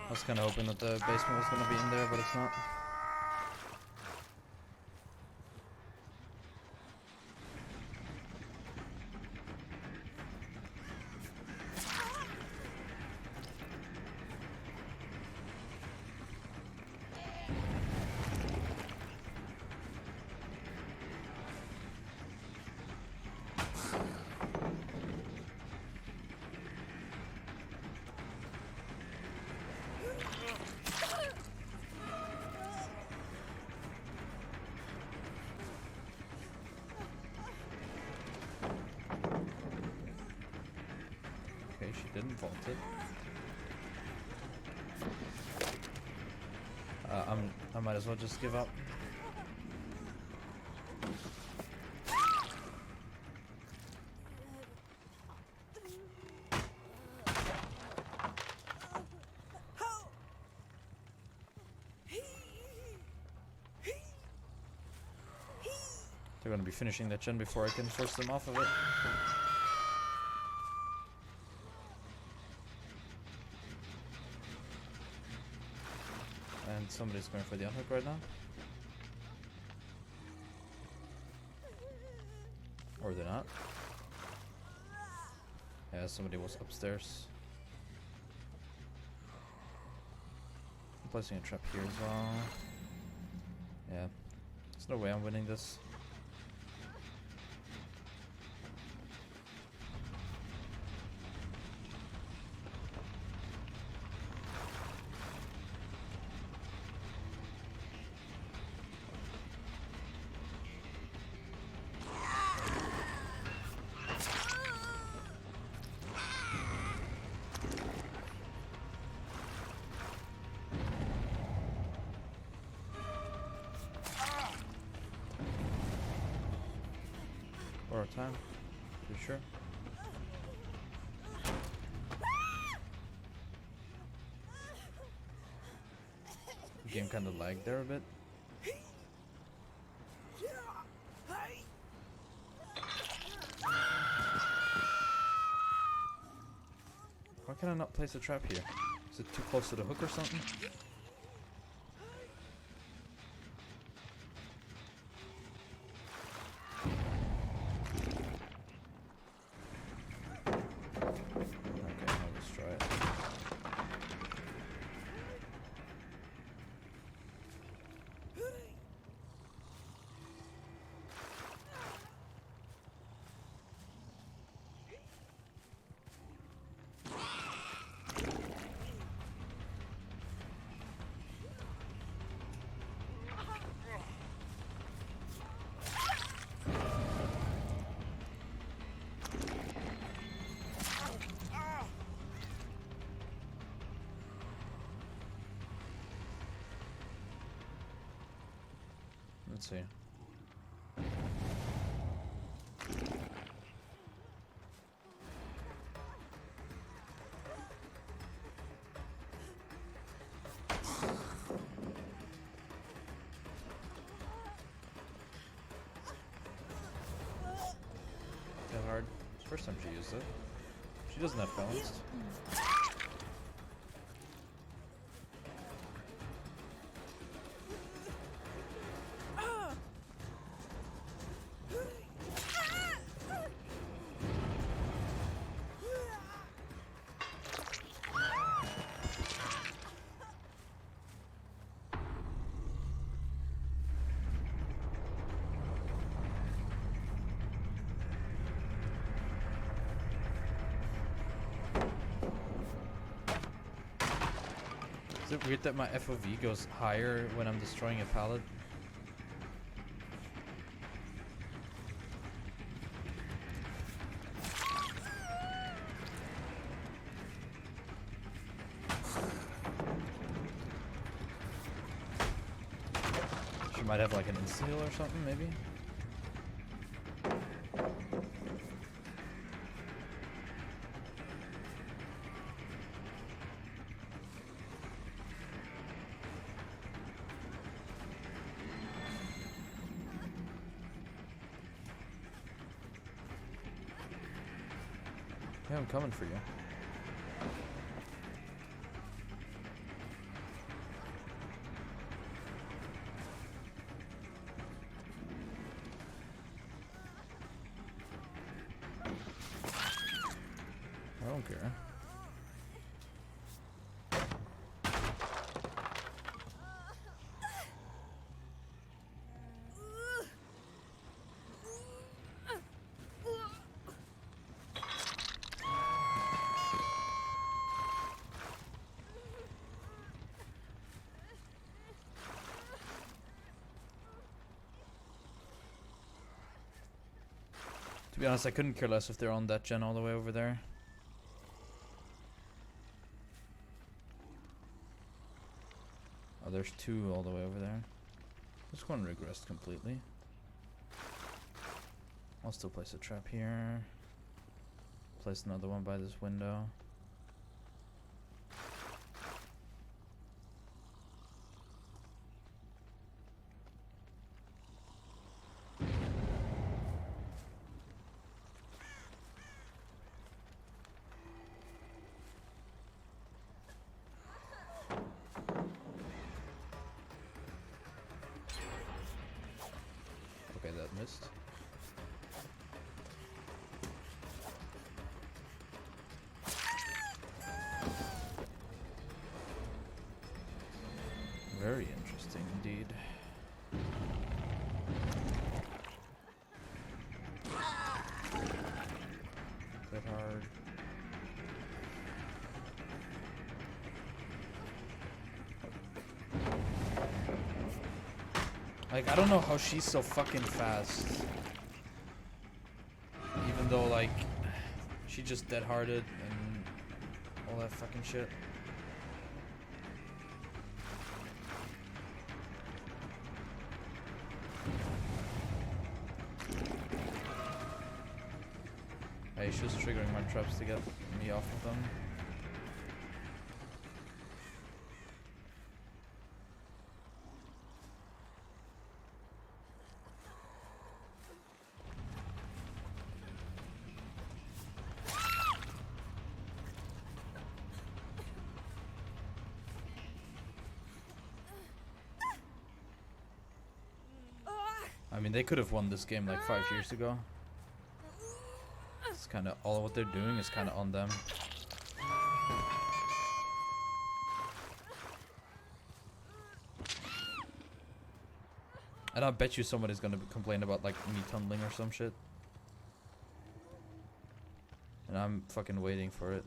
I was kind of hoping that the basement was going to be in there, but it's not. She didn't vault it. I might as well just give up. They're gonna be finishing that gen before I can force them off of it. And somebody's going for the unhook right now. Or they're not. Yeah, somebody was upstairs. I'm placing a trap here as well. Yeah. There's no way I'm winning this. Or time. You sure? Game kind of lagged there a bit. Why can I not place a trap here? Is it too close to the hook or something? Let's see. That hard. It's the first time she used it. She doesn't have balanced. Is it weird that my FOV goes higher when I'm destroying a pallet? She might have like an insta-heal or something, maybe? Yeah, I'm coming for you. I don't care. To be honest, I couldn't care less if they're on that gen all the way over there. Oh, there's two all the way over there. This one regressed completely. I'll still place a trap here. Place another one by this window. Okay, that missed. Very interesting indeed. Bit hard. Like, I don't know how she's so fucking fast. Even though, like, she just dead-hearted and all that fucking shit. Hey, she was triggering my traps to get me off of them. I mean, they could have won this game like 5 years ago. It's kind of all what they're doing is kind of on them. And I bet you somebody's gonna complain about like me tumbling or some shit. And I'm fucking waiting for it.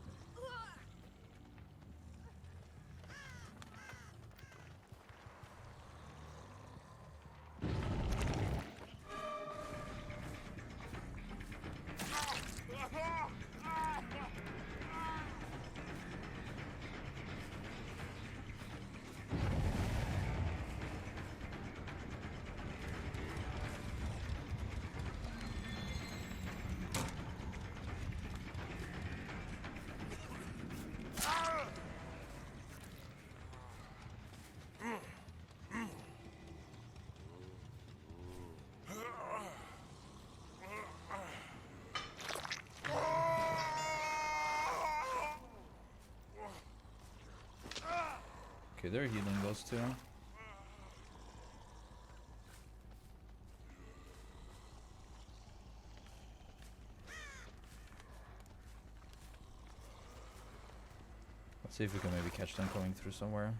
Okay, they're healing those two. Let's see if we can maybe catch them coming through somewhere.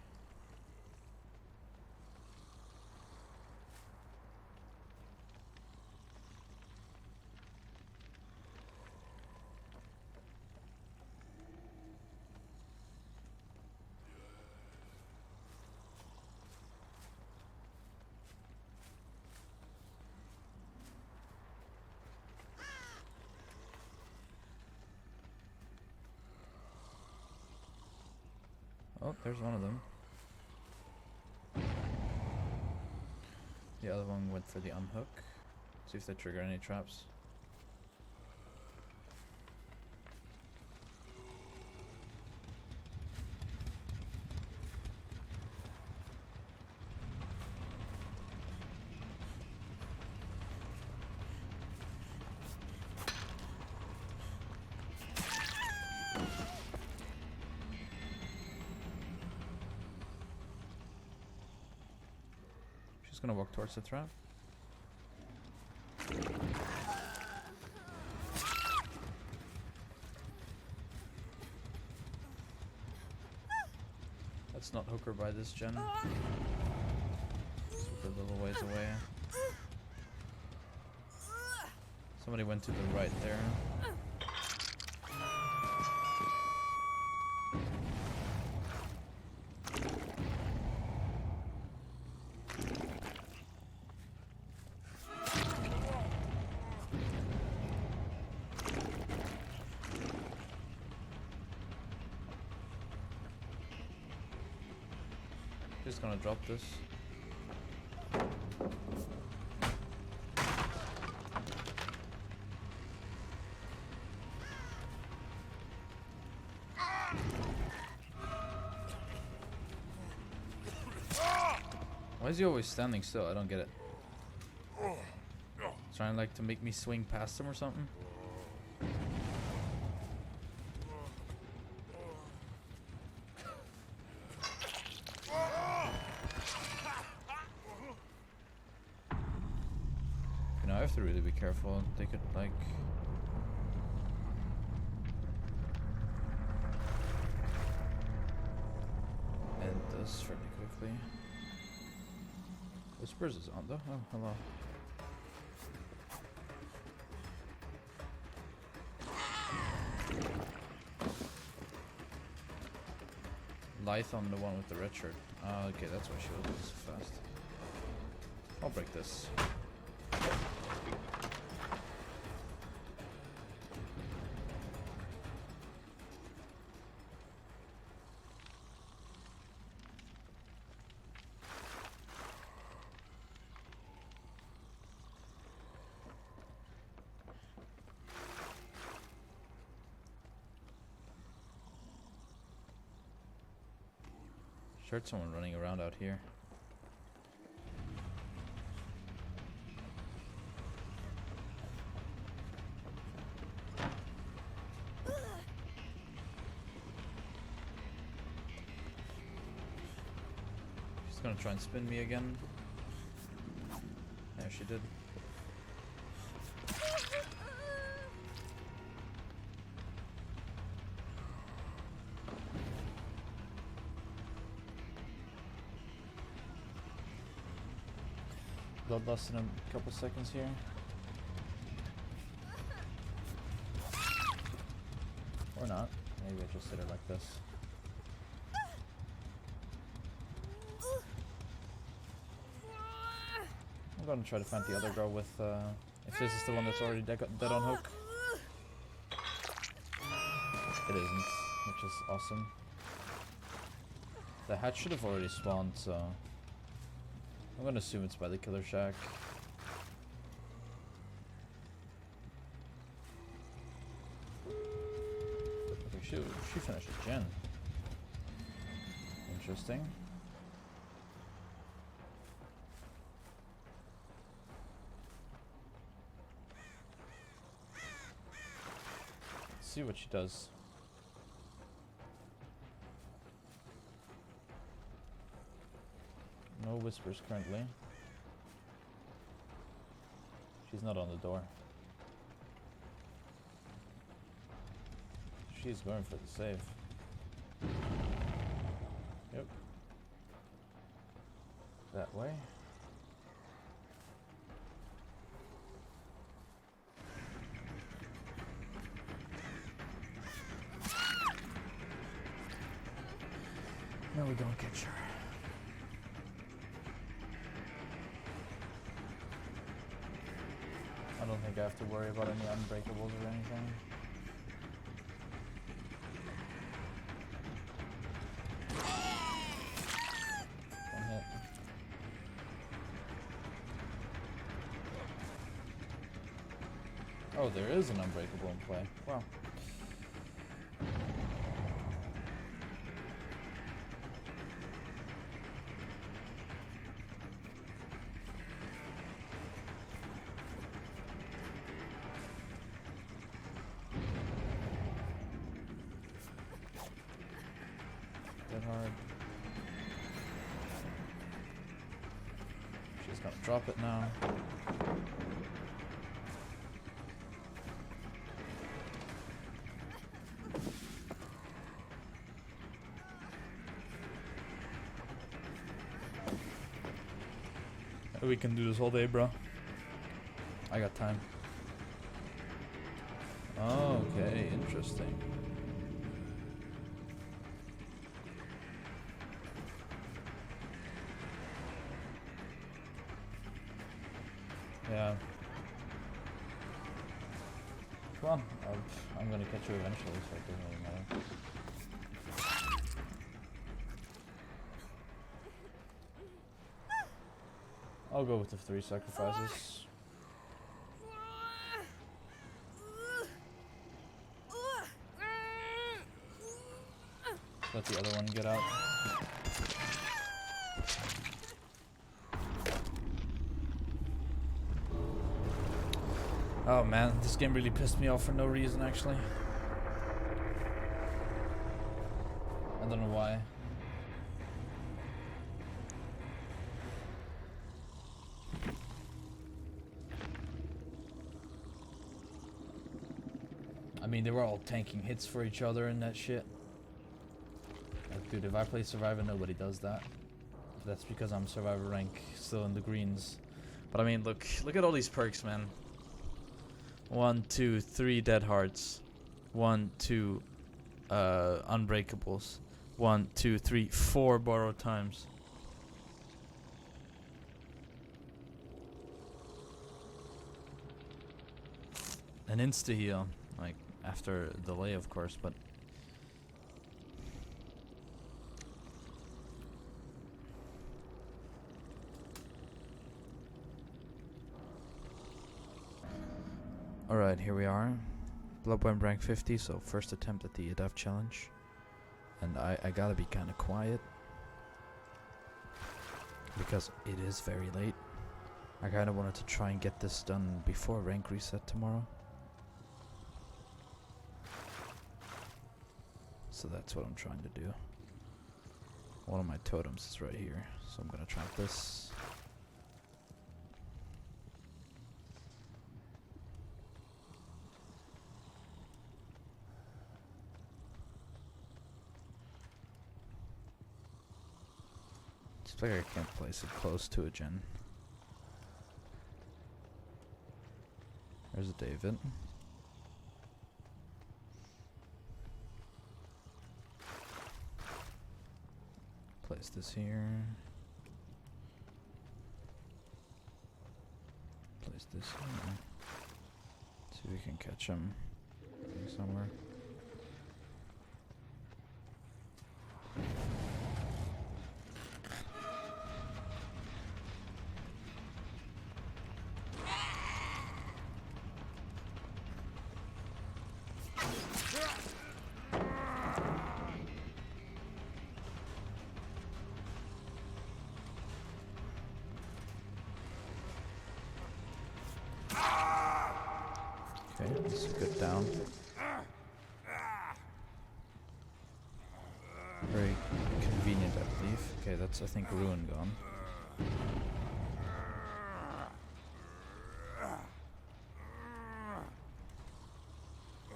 Oh, there's one of them. The other one went for the unhook. See if they trigger any traps. She's gonna walk towards the trap. Let's not hook her by this gen. Just a little ways away. Somebody went to the right there. Just gonna drop this. Why is he always standing still? I don't get it. Trying like to make me swing past him or something? You know, I have to really be careful. They could like... end this fairly quickly. Whispers is on though. Oh, hello. Lithe on the one with the red shirt. Okay, that's why she was so fast. I'll break this. Heard someone running around out here. She's gonna try and spin me again. Yeah, she did. Bloodlust in a couple seconds here. Or not. Maybe I just hit her like this. I'm gonna try to find the other girl with, if this is the one that's already dead on hook. It isn't, which is awesome. The hatch should have already spawned, so... I'm gonna assume it's by the killer shack. Okay, she finished a gen. Interesting. Let's see what she does. whispers currently. She's not on the door. She's going for the save. Yep. That way. No, we don't catch her. I don't think I have to worry about any unbreakables or anything. One hit. Oh, there is an unbreakable in play. Wow. Hard. She's gonna drop it now. We can do this all day, bro. I got time. Okay, interesting. Yeah. Come on, I'm gonna catch you eventually, so it doesn't really matter. I'll go with the 3 sacrifices. Let the other one get out. Oh man, this game really pissed me off for no reason actually. I don't know why. I mean, they were all tanking hits for each other and that shit. Like, dude, if I play Survivor, nobody does that. That's because I'm Survivor rank, still in the greens. But I mean, look at all these perks, man. 1, 2, 3 dead hearts. 1, 2 unbreakables. 1, 2, 3, 4 borrowed times. An insta heal, like after a delay, of course, but alright, here we are. Bloodborne rank 50, so first attempt at the Adept challenge. And I gotta be kinda quiet because it is very late. I kinda wanted to try and get this done before rank reset tomorrow. So that's what I'm trying to do. One of my totems is right here, so I'm gonna try this. It's like I can't place it close to a gen. There's a David. Place this here. Place this here. See if we can catch him somewhere. Okay, this is a good down. Very convenient, I believe. Okay, that's, I think, Ruin gone.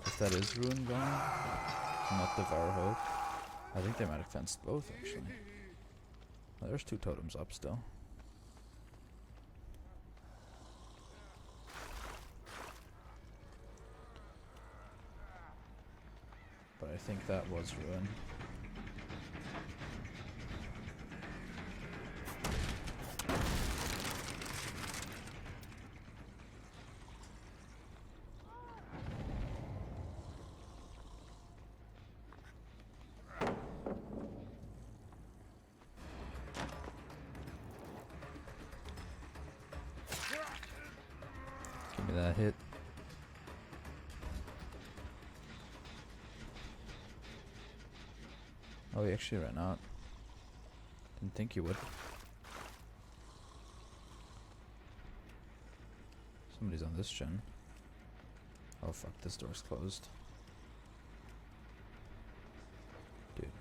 If that is ruin gone, not Devour Hope. I think they might have fenced both actually. Well, there's 2 totems up still. But I think that was ruin. Give me that hit. Oh, he actually ran out. Didn't think he would. Somebody's on this gen. Oh fuck, this door's closed. Dude.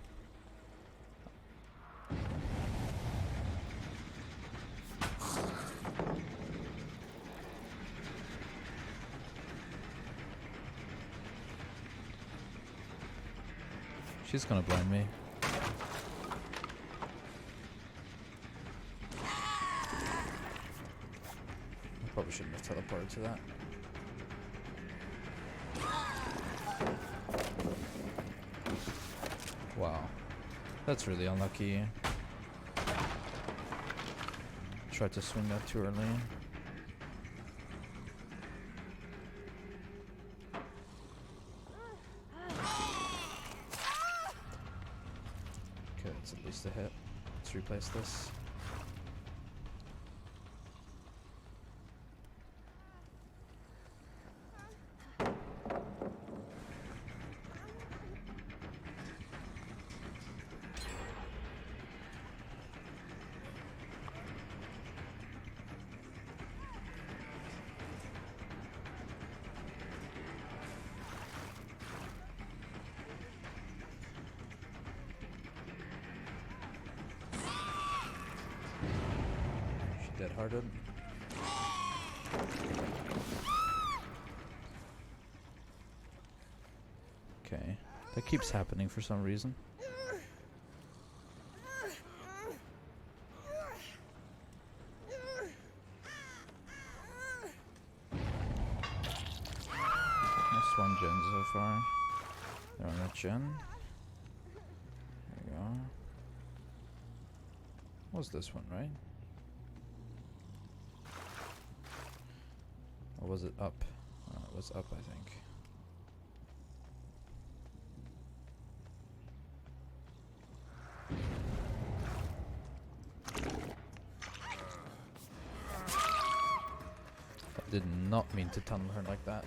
She's gonna blind me. I probably shouldn't have teleported to that. Wow. That's really unlucky. Tried to swing that too early. Okay, that's at least a hit. Let's replace this. Dead-hearted. Okay, that keeps happening for some reason. Missed 1 gen so far. They're on that gen. There we go. What was this one, right? Or was it up? It was up, I think. I did not mean to tunnel her like that.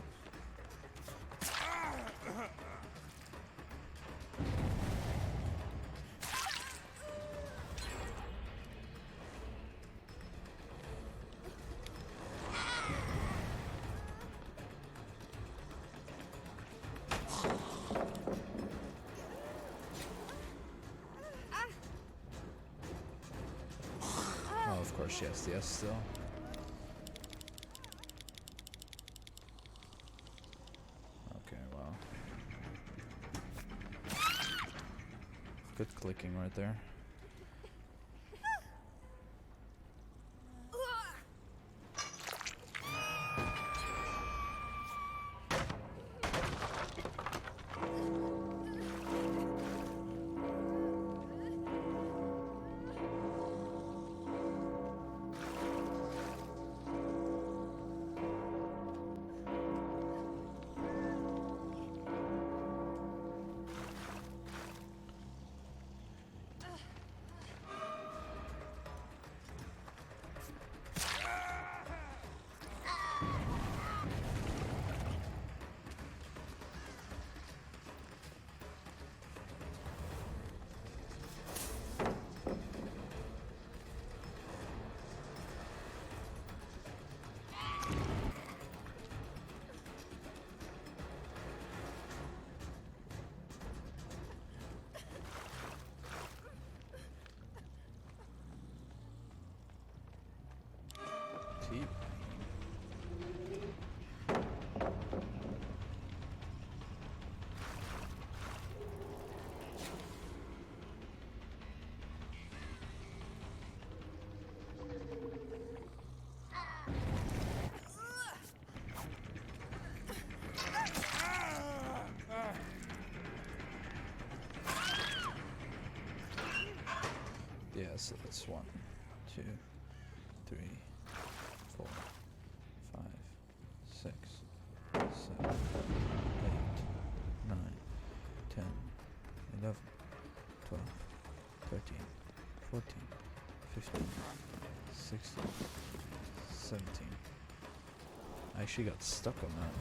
Of course she has DS still. Okay, wow. Good clicking right there. T. Yeah, so that's 1, 2, 3, 4, 5, 6, 7, 8, 9, 10, 11, 12, 13, 14, 15, 16, 17. I actually got stuck on that.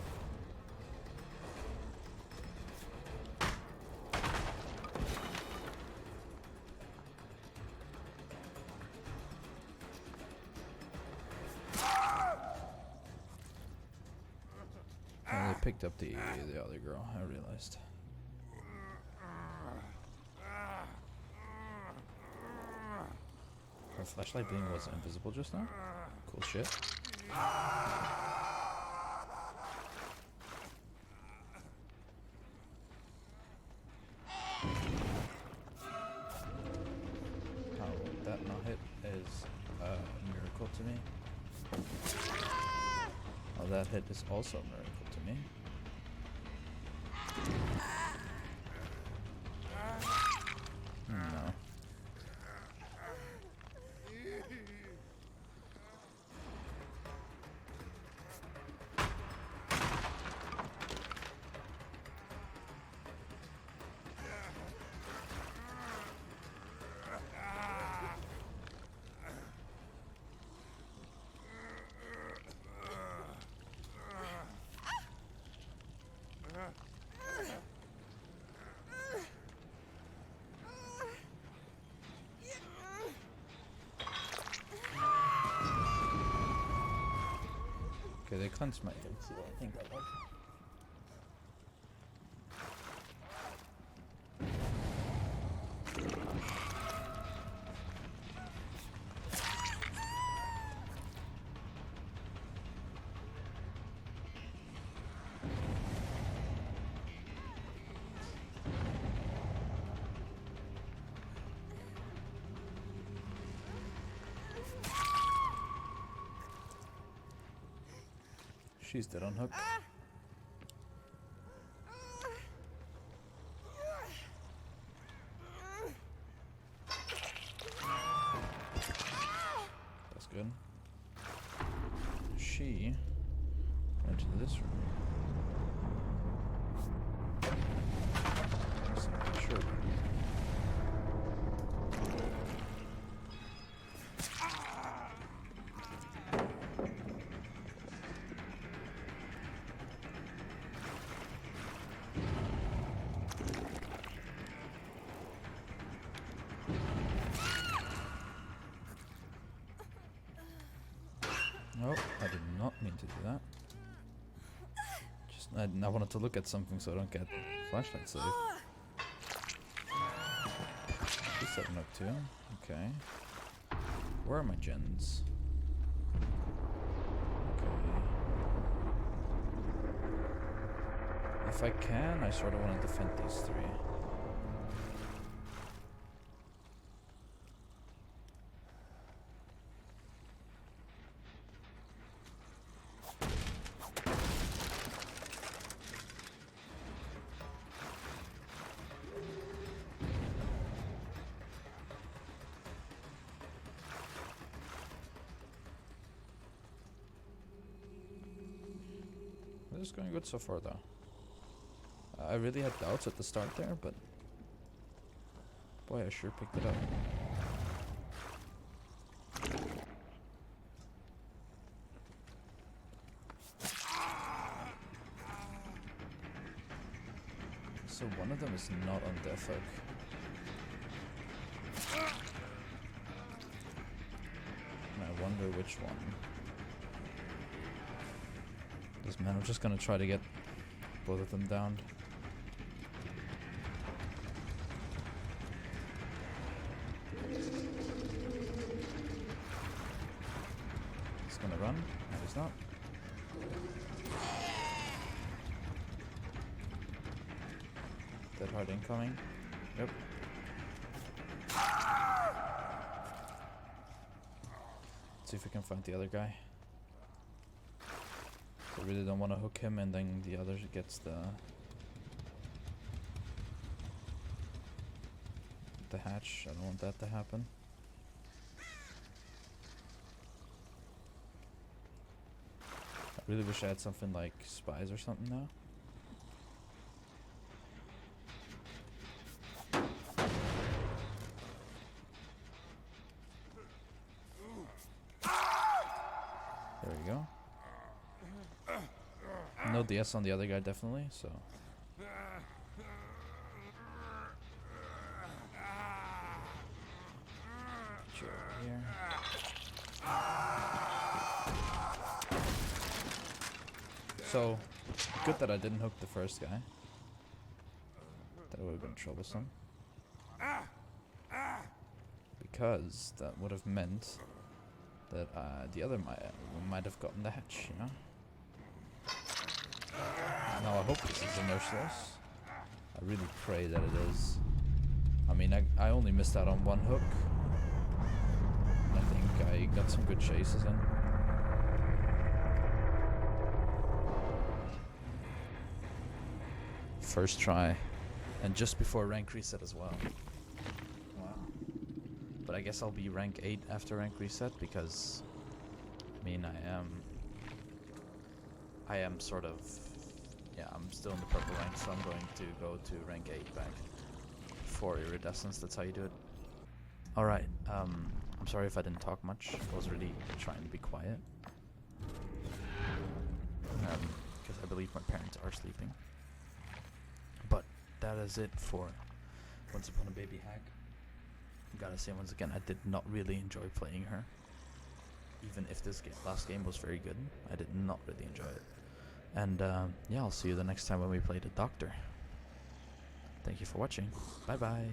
I picked up the other girl, I realized. Her flashlight beam was invisible just now? Cool shit. How that not hit is a miracle to me. Oh, that hit is also a miracle to me. No. Okay, they cleansed my head, so I think that was. She's dead on hook. That's good. She went to this room. Sure. Oh, I did not mean to do that. Just I wanted to look at something so I don't get flashlight saved. She's setting up too. Okay. Where are my gens? Okay. If I can, I sort of want to defend these three. This is going good so far, though. I really had doubts at the start there, but boy, I sure picked it up. So one of them is not on death hook. And I wonder which one. This man, I'm just gonna try to get both of them downed. This gonna run. No, he's not. Dead hard incoming. Yep. Let's see if we can find the other guy. I really don't want to hook him and then the other gets the hatch. I don't want that to happen. I really wish I had something like spies or something now. There we go. No DS on the other guy definitely, so. Get you over here. So, good that I didn't hook the first guy. That would have been troublesome. Because that would have meant that the other might have gotten the hatch, you know? Now I hope this is a merciless. I really pray that it is. I mean, I only missed out on one hook. I think I got some good chases in. First try. And just before rank reset as well. Wow. But I guess I'll be rank 8 after rank reset because, I mean, I am sort of, yeah, I'm still in the purple rank, so I'm going to go to rank 8 back for iridescence. That's how you do it. Alright, I'm sorry if I didn't talk much. I was really trying to be quiet. Because I believe my parents are sleeping. But that is it for Once Upon a Baby Hack. Gotta say once again, I did not really enjoy playing her. Even if this last game was very good, I did not really enjoy it. And yeah, I'll see you the next time when we play the Doctor. Thank you for watching. Bye bye.